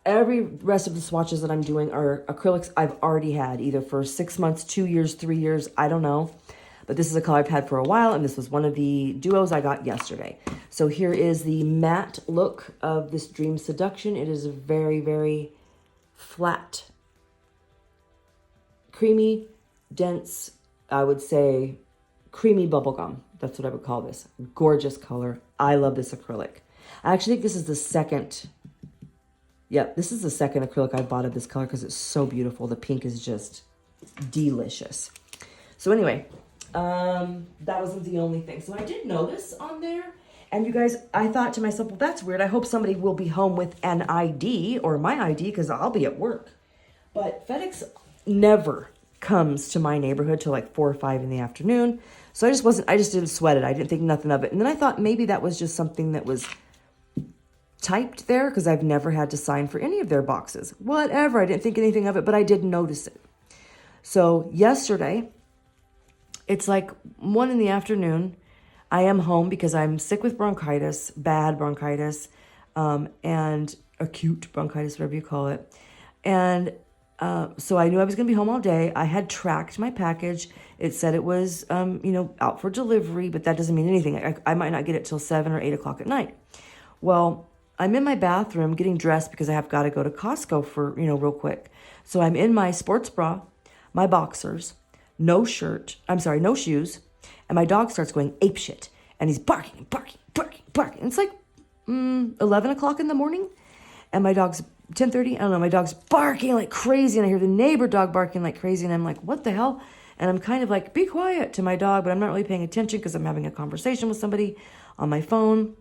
every rest of the swatches that I'm doing are acrylics I've already had, either for 6 months, 2 years, 3 years, I don't know. But this is a color I've had for a while, and this was one of the duos I got yesterday. So here is the matte look of this Dream Seduction. It is a very, very flat, creamy, dense, I would say creamy bubblegum. That's what I would call this. Gorgeous color. I love this acrylic. I actually think this is the second, this is the second acrylic I bought of this color, because it's so beautiful. The pink is just delicious. So anyway, that wasn't the only thing. So I did notice on there, and you guys, I thought to myself, well, that's weird. I hope somebody will be home with an ID or my ID, because I'll be at work. But FedEx never comes to my neighborhood till like 4 or 5 in the afternoon. So I just didn't sweat it. I didn't think nothing of it. And then I thought maybe that was just something that was typed there, because I've never had to sign for any of their boxes. Whatever. I didn't think anything of it, but I did notice it. So yesterday, it's like 1 in the afternoon. I am home because I'm sick with bronchitis, bad bronchitis, and acute bronchitis, whatever you call it. And so I knew I was going to be home all day. I had tracked my package. It said it was, out for delivery, but that doesn't mean anything. I might not get it till 7 or 8 o'clock at night. Well, I'm in my bathroom getting dressed because I have got to go to Costco for, real quick. So I'm in my sports bra, my boxers, no shoes, and my dog starts going apeshit, and he's barking. And it's like 11 o'clock in the morning, and my dog's 10:30. I don't know. My dog's barking like crazy, and I hear the neighbor dog barking like crazy, and I'm like, what the hell? And I'm kind of like, be quiet to my dog, but I'm not really paying attention because I'm having a conversation with somebody on my phone,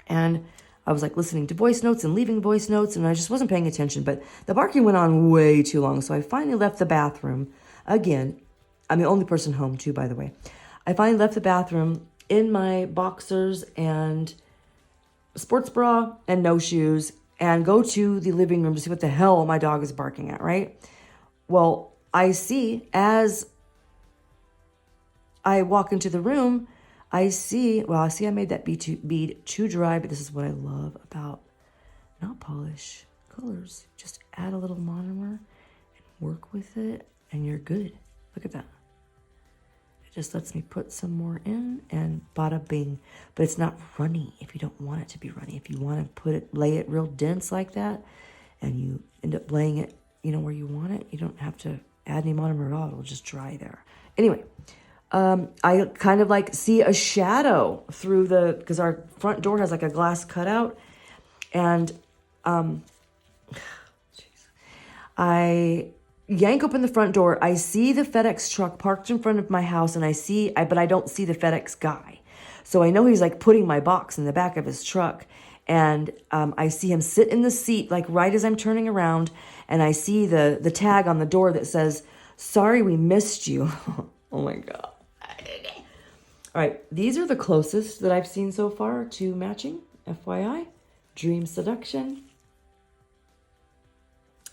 and I was like listening to voice notes and leaving voice notes, and I just wasn't paying attention. But the barking went on way too long, so I finally left the bathroom. Again, I'm the only person home too, by the way. I finally left the bathroom in my boxers and sports bra and no shoes, and go to the living room to see what the hell my dog is barking at, right? Well, I see as I walk into the room, I see I made that bead too dry, but this is what I love about Not Polish colors. Just add a little monomer and work with it, and you're good. Look at that. It just lets me put some more in, and bada bing. But it's not runny if you don't want it to be runny. If you want to lay it real dense like that, and you end up laying it, where you want it, you don't have to add any monomer at all. It'll just dry there. Anyway, I kind of like see a shadow through because our front door has like a glass cutout, and I yank open the front door. I see the FedEx truck parked in front of my house, and but I don't see the FedEx guy. So I know he's like putting my box in the back of his truck, and I see him sit in the seat like right as I'm turning around, and I see the tag on the door that says, "Sorry, we missed you." Oh my God. All right, these are the closest that I've seen so far to matching, FYI. Dream Seduction.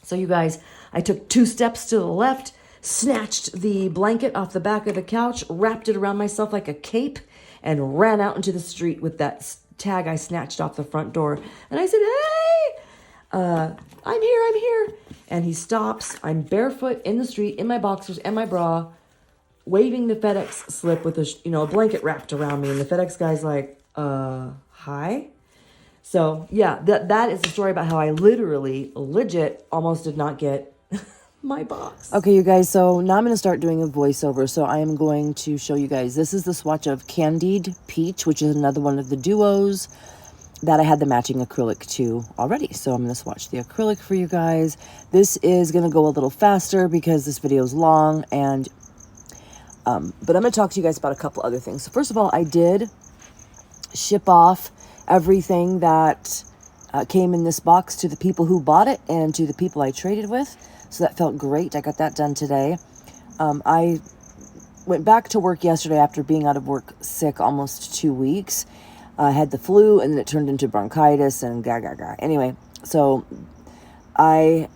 So you guys, I took 2 steps to the left, snatched the blanket off the back of the couch, wrapped it around myself like a cape, and ran out into the street with that tag I snatched off the front door. And I said, "Hey, I'm here. And he stops. I'm barefoot in the street, in my boxers and my bra, waving the FedEx slip with a blanket wrapped around me. And the FedEx guy's like, hi. So yeah, that is the story about how I legit almost did not get my box. Okay, you guys, so now I'm going to start doing a voiceover. So I am going to show you guys, this is the swatch of Candied Peach, which is another one of the duos that I had the matching acrylic to already. So I'm going to swatch the acrylic for you guys. This is going to go a little faster because this video is long, and but I'm going to talk to you guys about a couple other things. So first of all, I did ship off everything that came in this box to the people who bought it and to the people I traded with. So that felt great. I got that done today. I went back to work yesterday after being out of work sick almost 2 weeks. I had the flu, and then it turned into bronchitis and gaga. Anyway, so I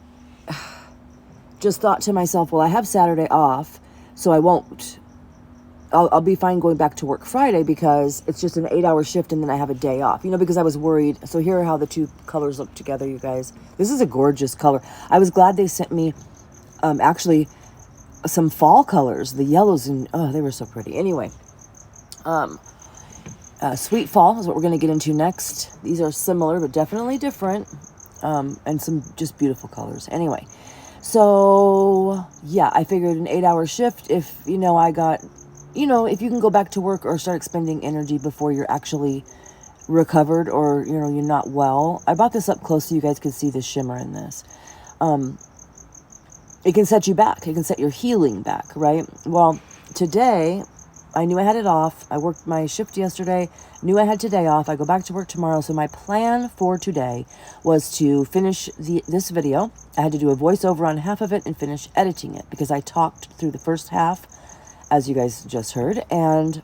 just thought to myself, well, I have Saturday off, so I'll be fine going back to work Friday because it's just an 8-hour shift and then I have a day off, because I was worried. So here are how the two colors look together, you guys. This is a gorgeous color. I was glad they sent me actually some fall colors, the yellows, and oh, they were so pretty. Anyway, Sweet Fall is what we're going to get into next. These are similar but definitely different, and some just beautiful colors. Anyway, so yeah, I figured an 8-hour shift, if I got, if you can go back to work or start expending energy before you're actually recovered, or you're not well. I brought this up close so you guys could see the shimmer in this. It can set you back. It can set your healing back, right? Well, today I knew I had it off. I worked my shift yesterday, knew I had today off. I go back to work tomorrow. So my plan for today was to finish this video. I had to do a voiceover on half of it and finish editing it because I talked through the first half, as you guys just heard, and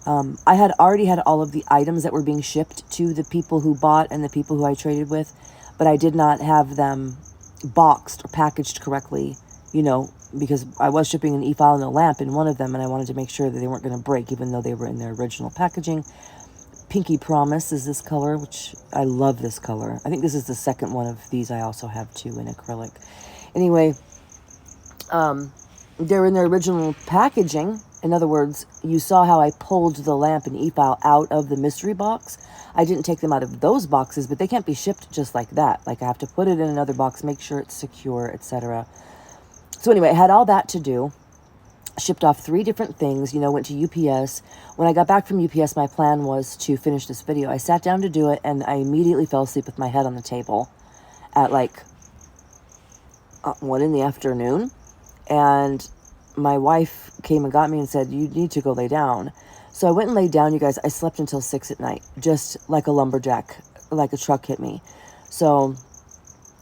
I had already had all of the items that were being shipped to the people who bought and the people who I traded with, but I did not have them boxed or packaged correctly, because I was shipping an e-file and a lamp in one of them, and I wanted to make sure that they weren't going to break, even though they were in their original packaging. Pinky Promise is this color, which I love this color. I think this is the second one of these I also have too in acrylic. Anyway, they're in their original packaging. In other words, you saw how I pulled the lamp and e-file out of the mystery box. I didn't take them out of those boxes, but they can't be shipped just like that. Like, I have to put it in another box, make sure it's secure, etc. So anyway, I had all that to do. Shipped off 3 different things, went to UPS. When I got back from UPS, my plan was to finish this video. I sat down to do it, and I immediately fell asleep with my head on the table at like 1 in the afternoon. And my wife came and got me and said, you need to go lay down. So I went and laid down, you guys. I slept until 6 at night, just like a lumberjack, like a truck hit me. So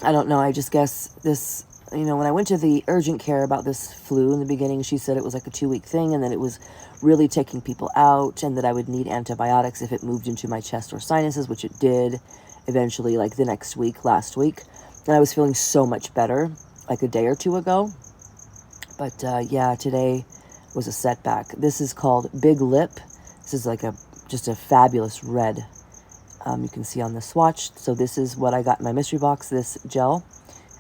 I don't know. I just guess this, when I went to the urgent care about this flu in the beginning, she said it was like a 2-week thing, and that it was really taking people out, and that I would need antibiotics if it moved into my chest or sinuses, which it did eventually, like the next week, last week. And I was feeling so much better like a day or 2 ago. But yeah, today was a setback. This is called Big Lip. This is like just a fabulous red. You can see on the swatch. So this is what I got in my mystery box, this gel.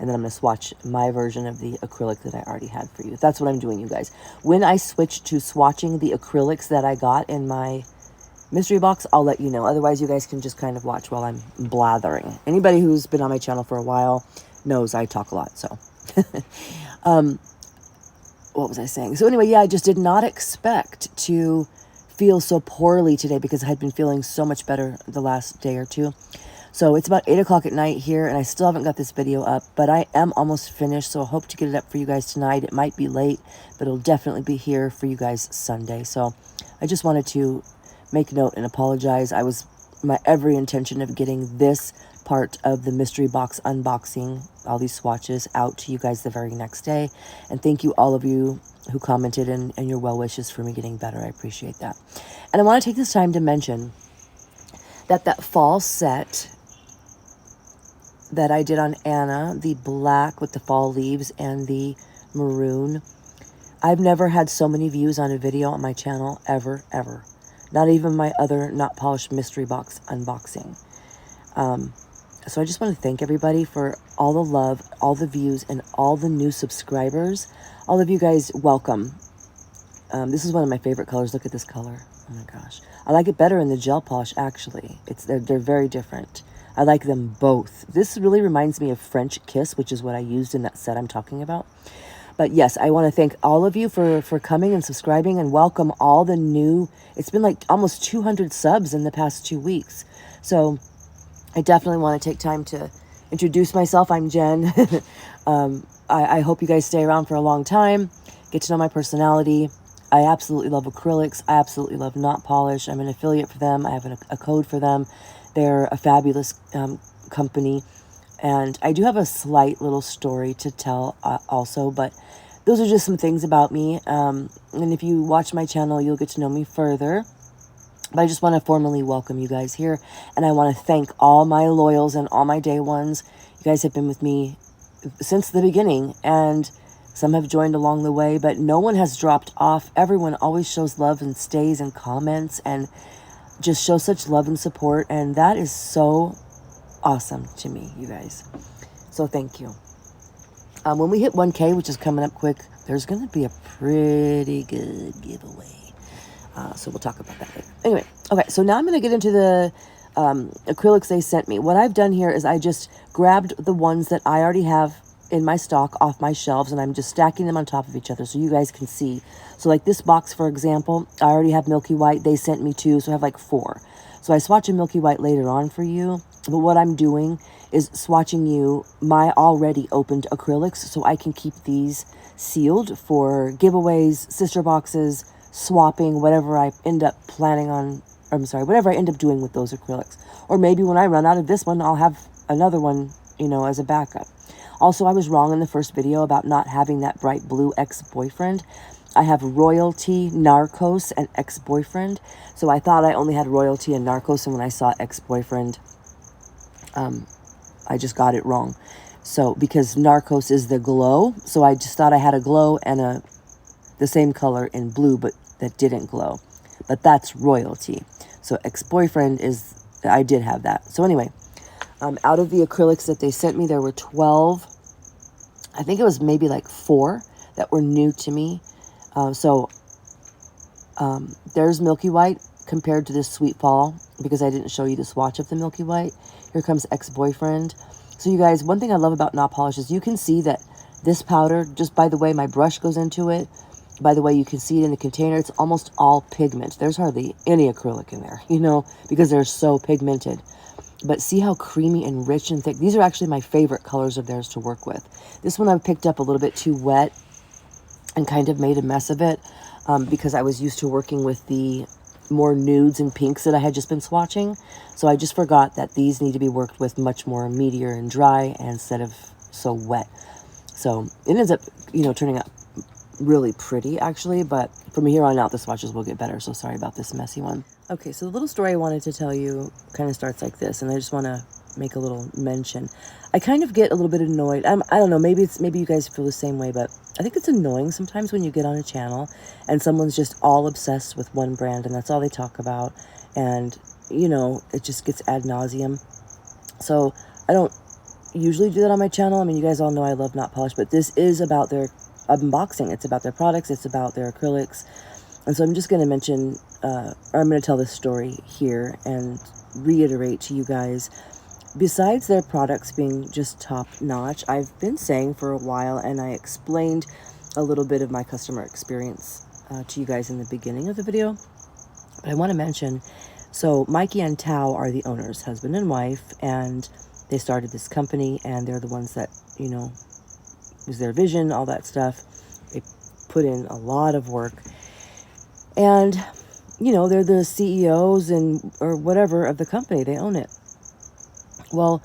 And then I'm going to swatch my version of the acrylic that I already had for you. That's what I'm doing, you guys. When I switch to swatching the acrylics that I got in my mystery box, I'll let you know. Otherwise, you guys can just kind of watch while I'm blathering. Anybody who's been on my channel for a while knows I talk a lot, so. what was I saying? So anyway, yeah, I just did not expect to feel so poorly today because I had been feeling so much better the last day or two. So it's about 8 o'clock at night here, and I still haven't got this video up, but I am almost finished, so I hope to get it up for you guys tonight. It might be late, but it'll definitely be here for you guys Sunday. So I just wanted to make note and apologize. I was my every intention of getting this part of the mystery box unboxing, all these swatches, out to you guys the very next day. And thank you, all of you who commented and your well wishes for me getting better. I appreciate that. And I want to take this time to mention that that fall set that I did on Anna, the black with the fall leaves and the maroon, I've never had so many views on a video on my channel ever. Not even my other Not Polished mystery box unboxing. So I just want to thank everybody for all the love, all the views, and all the new subscribers. All of you guys, welcome. This is one of my favorite colors. Look at this color. Oh my gosh. I like it better in the gel polish, actually. They're very different. I like them both. This really reminds me of French Kiss, which is what I used in that set I'm talking about. But yes, I want to thank all of you for coming and subscribing, and welcome all the new, it's been like almost 200 subs in the past 2 weeks. So I definitely want to take time to introduce myself. I'm Jen. I hope you guys stay around for a long time, get to know my personality. I absolutely love acrylics. I absolutely love Not Polish. I'm an affiliate for them. I have a code for them. They're a fabulous company. And I do have a slight little story to tell also, but those are just some things about me. And if you watch my channel, you'll get to know me further. But I just want to formally welcome you guys here. And I want to thank all my loyals and all my day ones. You guys have been with me since the beginning, and some have joined along the way, but no one has dropped off. Everyone always shows love and stays and comments and just shows such love and support. And that is so awesome to me, you guys. So thank you. When we hit 1K, which is coming up quick, there's going to be a pretty good giveaway. So we'll talk about that later. Anyway, okay, so now I'm going to get into the acrylics they sent me. What I've done here is I just grabbed the ones that I already have in my stock off my shelves, and I'm just stacking them on top of each other so you guys can see. So like this box, for example, I already have Milky White. They sent me 2, so I have like 4. So I swatch a Milky White later on for you. But what I'm doing is swatching you my already opened acrylics so I can keep these sealed for giveaways, sister boxes, swapping, whatever I end up planning on, whatever I end up doing with those acrylics. Or maybe when I run out of this one, I'll have another one, as a backup. Also, I was wrong in the first video about not having that bright blue ex-boyfriend. I have Royalty, Narcos, and ex-boyfriend. So I thought I only had Royalty and Narcos, and when I saw ex-boyfriend, I just got it wrong. So because Narcos is the glow, so I just thought I had a glow and the same color in blue, but that didn't glow. But that's Royalty. So ex-boyfriend I did have that. So anyway, out of the acrylics that they sent me, there were 12. I think it was maybe like 4 that were new to me. There's Milky White compared to this Sweet Fall, because I didn't show you the swatch of the Milky White. Here comes ex-boyfriend. So you guys, one thing I love about Not Polish is you can see that this powder, just by the way my brush goes into it, by the way you can see it in the container, it's almost all pigment. There's hardly any acrylic in there, because they're so pigmented. But see how creamy and rich and thick. These are actually my favorite colors of theirs to work with. This one I picked up a little bit too wet and kind of made a mess of it because I was used to working with the more nudes and pinks that I had just been swatching. So I just forgot that these need to be worked with much more meatier and dry instead of so wet. So it ends up, turning out really pretty actually, but from here on out the swatches will get better. So sorry about this messy one. Okay, so the little story I wanted to tell you kind of starts like this, and I just want to make a little mention. I kind of get a little bit annoyed. I don't know, maybe you guys feel the same way, but I think it's annoying sometimes when you get on a channel and someone's just all obsessed with one brand and that's all they talk about, and it just gets ad nauseum. So I don't usually do that on my channel. I mean, you guys all know I love Not Polished, but this is about their unboxing. It's about their products. It's about their acrylics. And so I'm just going to mention, or I'm going to tell this story here and reiterate to you guys, besides their products being just top notch, I've been saying for a while, and I explained a little bit of my customer experience to you guys in the beginning of the video. But I want to mention, so Mikey and Tao are the owners, husband and wife, and they started this company, and they're the ones that, you know, it was their vision, all that stuff. They put in a lot of work. And, you know, they're the CEOs or whatever of the company. They own it. Well,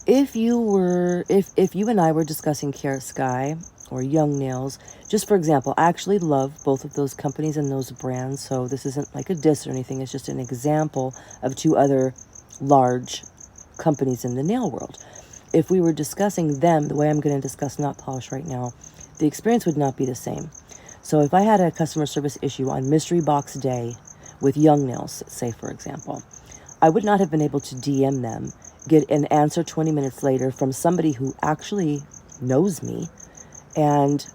if you and I were discussing Carrot Sky or Young Nails, just for example, I actually love both of those companies and those brands. So this isn't like a diss or anything. It's just an example of two other large companies in the nail world. If we were discussing them the way I'm going to discuss Not Polish right now, the experience would not be the same. So if I had a customer service issue on Mystery Box Day with Young Nails, say for example, I would not have been able to DM them, get an answer 20 minutes later from somebody who actually knows me, and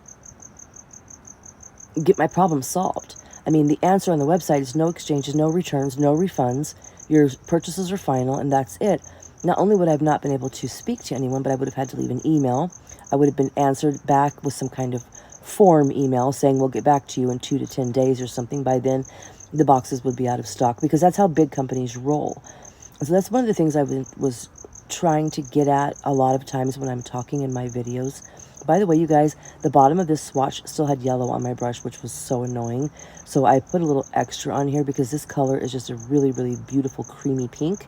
get my problem solved. I mean, the answer on the website is no exchanges, no returns, no refunds. Your purchases are final, and that's it. Not only would I have not been able to speak to anyone, but I would have had to leave an email. I would have been answered back with some kind of form email saying we'll get back to you in 2 to 10 days or something. By then, the boxes would be out of stock, because that's how big companies roll. So that's one of the things I was trying to get at a lot of times when I'm talking in my videos. By the way, you guys, the bottom of this swatch still had yellow on my brush, which was so annoying. So I put a little extra on here because this color is just a really, really beautiful creamy pink.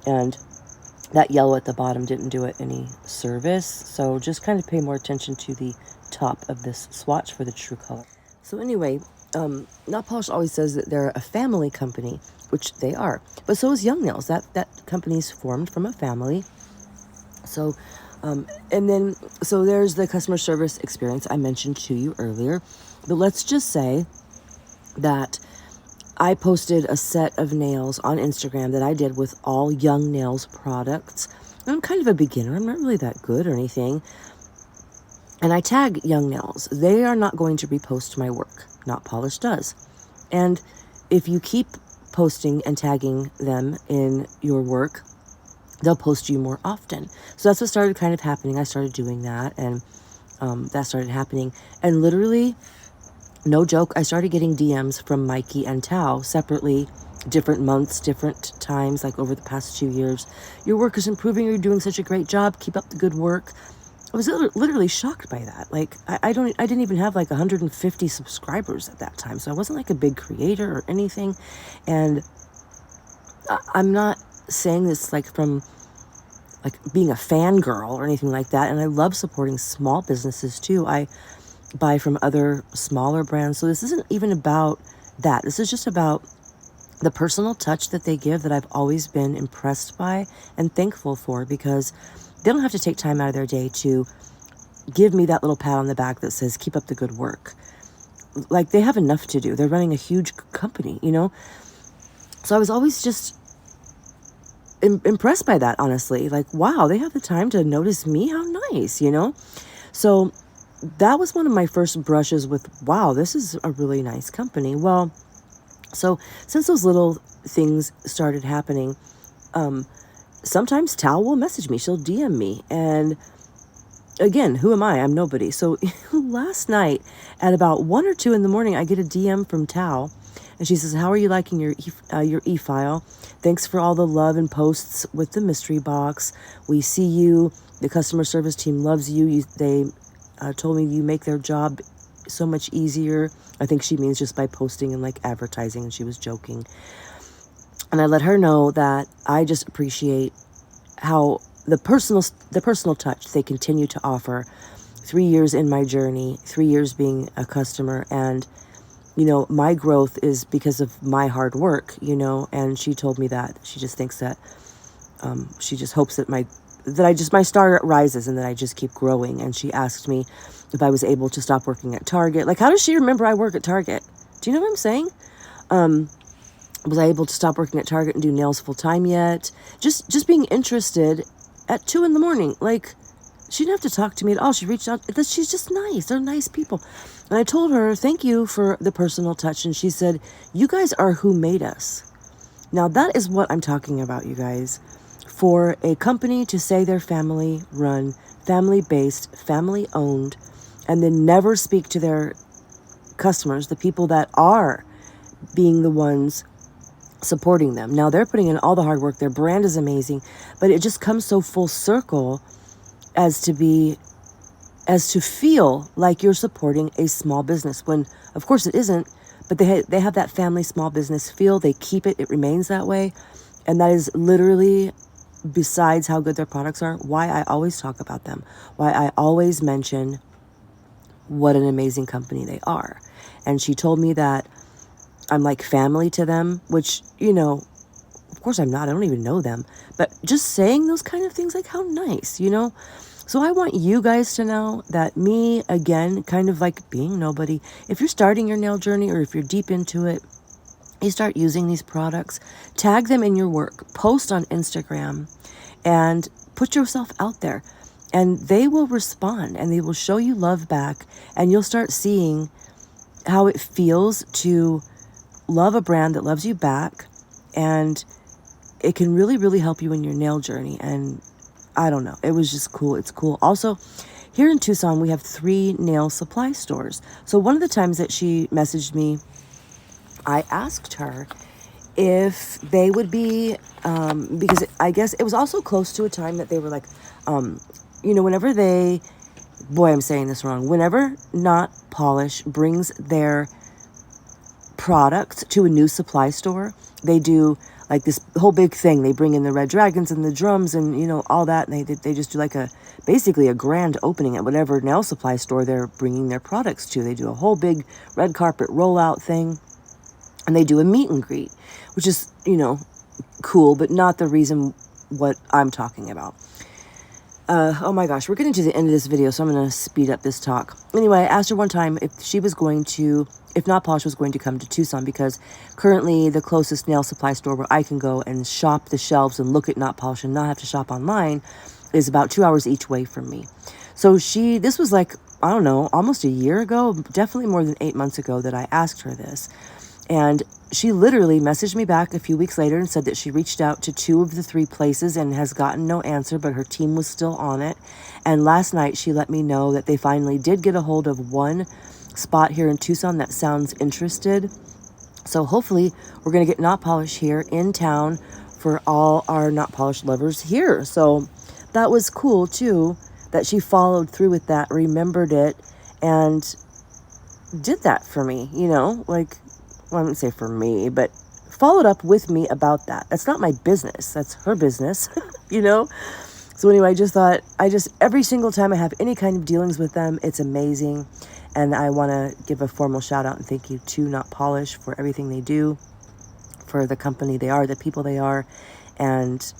And that yellow at the bottom didn't do it any service. So just kind of pay more attention to the top of this swatch for the true color. So anyway, Not Polish always says that they're a family company, which they are. But so is Young Nails. That company's formed from a family. So, and then, so there's the customer service experience I mentioned to you earlier. But let's just say that I posted a set of nails on Instagram that I did with all Young Nails products. I'm kind of a beginner. I'm not really that good or anything. And I tag Young Nails. They are not going to repost my work. Not Polish does. And if you keep posting and tagging them in your work, they'll post you more often. So that's what started kind of happening. I started doing that, and that started happening. And literally, no joke, I started getting DMs from Mikey and Tao separately, different months, different times, like over the past 2 years. Your work is improving. You're doing such a great job. Keep up the good work. I was literally shocked by that. Like, I didn't even have like 150 subscribers at that time. So I wasn't like a big creator or anything. And I'm not saying this like from like being a fangirl or anything like that. And I love supporting small businesses too. I buy from other smaller brands. So this isn't even about that. This is just about the personal touch that they give that I've always been impressed by and thankful for, because they don't have to take time out of their day to give me that little pat on the back that says, keep up the good work. Like, they have enough to do. They're running a huge company, you know? So I was always just impressed by that, honestly. Like, wow, they have the time to notice me. How nice, you know? So that was one of my first brushes with, wow, this is a really nice company. Well, so since those little things started happening, sometimes Tao will message me. She'll DM me. And again, who am I? I'm nobody. So last night at about 1 or 2 in the morning, I get a DM from Tao. And she says, how are you liking your e-file? Thanks for all the love and posts with the mystery box. We see you. The customer service team loves you. They told me you make their job so much easier. I think she means just by posting and like advertising. And she was joking. And I let her know that I just appreciate how the personal touch they continue to offer. 3 years in my journey, 3 years being a customer, and you know, my growth is because of my hard work, you know. And she told me that she just thinks that she just hopes that my star rises and that I just keep growing. And she asked me if I was able to stop working at Target. Like, how does she remember I work at Target? Do you know what I'm saying? Was I able to stop working at Target and do nails full time yet? Just being interested at 2 in the morning. Like, she didn't have to talk to me at all. She reached out. She's just nice. They're nice people. And I told her, thank you for the personal touch. And she said, you guys are who made us. Now, that is what I'm talking about, you guys. For a company to say they're family run, family based, family owned, and then never speak to their customers, the people that are being the ones supporting them. Now they're putting in all the hard work. Their brand is amazing, but it just comes so full circle as to feel like you're supporting a small business when of course it isn't, but they have that family small business feel. They keep it remains that way. And that is literally, besides how good their products are, why I always talk about them, why I always mention what an amazing company they are. And she told me that I'm like family to them, which, you know, of course I'm not. I don't even know them. But just saying those kind of things, like how nice, you know? So I want you guys to know that me, again, kind of like being nobody, if you're starting your nail journey or if you're deep into it, you start using these products, tag them in your work, post on Instagram, and put yourself out there. And they will respond and they will show you love back. And you'll start seeing how it feels to love a brand that loves you back. And it can really, really help you in your nail journey. And I don't know, it was just cool. It's cool. Also, here in Tucson, we have 3 nail supply stores. So one of the times that she messaged me, I asked her if they would be, because I guess it was also close to a time that they were like, you know, whenever I'm saying this wrong, whenever Not Polish brings their products to a new supply store, they do like this whole big thing. They bring in the red dragons and the drums and, you know, all that. And they just do like basically a grand opening at whatever nail supply store they're bringing their products to. They do a whole big red carpet rollout thing. And they do a meet and greet, which is, you know, cool, but not the reason what I'm talking about. Oh my gosh, we're getting to the end of this video, so I'm going to speed up this talk. Anyway, I asked her one time if Not Polish was going to come to Tucson, because currently the closest nail supply store where I can go and shop the shelves and look at Not Polish and not have to shop online is about 2 hours each way from me. So this was like, I don't know, almost a year ago, definitely more than 8 months ago that I asked her this. And she literally messaged me back a few weeks later and said that she reached out to 2 of the 3 places and has gotten no answer, but her team was still on it. And last night she let me know that they finally did get a hold of one spot here in Tucson that sounds interested. So hopefully we're going to get Not Polish here in town for all our Not Polish lovers here. So that was cool too, that she followed through with that, remembered it, and did that for me, you know, like, well, I wouldn't say for me, but followed up with me about that. That's not my business. That's her business, you know? So anyway, I just thought, every single time I have any kind of dealings with them, it's amazing. And I want to give a formal shout out and thank you to Not Polish for everything they do, for the company they are, the people they are. And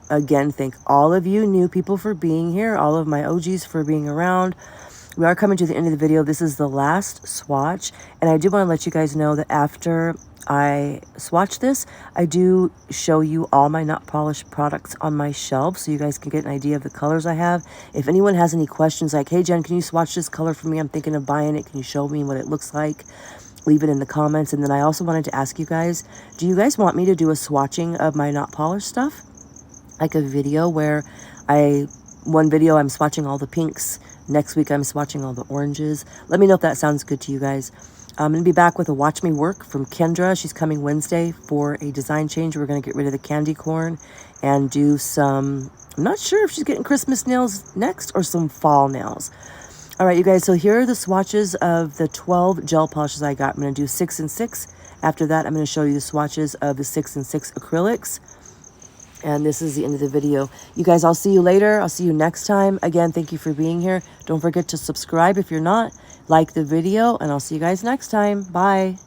again, thank all of you new people for being here, all of my OGs for being around. We are coming to the end of the video. This is the last swatch, and I do want to let you guys know that after I swatch this, I do show you all my Not Polish products on my shelf so you guys can get an idea of the colors I have. If anyone has any questions like, hey Jen, can you swatch this color for me? I'm thinking of buying it. Can you show me what it looks like? Leave it in the comments. And then I also wanted to ask you guys, do you guys want me to do a swatching of my Not Polish stuff? Like a video where one video I'm swatching all the pinks. Next week I'm swatching all the oranges. Let me know if that sounds good to you guys. I'm going to be back with a Watch Me Work from Kendra. She's coming Wednesday for a design change. We're going to get rid of the candy corn and do some, I'm not sure if she's getting Christmas nails next or some fall nails. All right, you guys, so here are the swatches of the 12 gel polishes I got. I'm going to do 6 and 6. After that, I'm going to show you the swatches of the 6 and 6 acrylics. And this is the end of the video. You guys, I'll see you later. I'll see you next time. Again, thank you for being here. Don't forget to subscribe if you're not. Like the video, and I'll see you guys next time. Bye.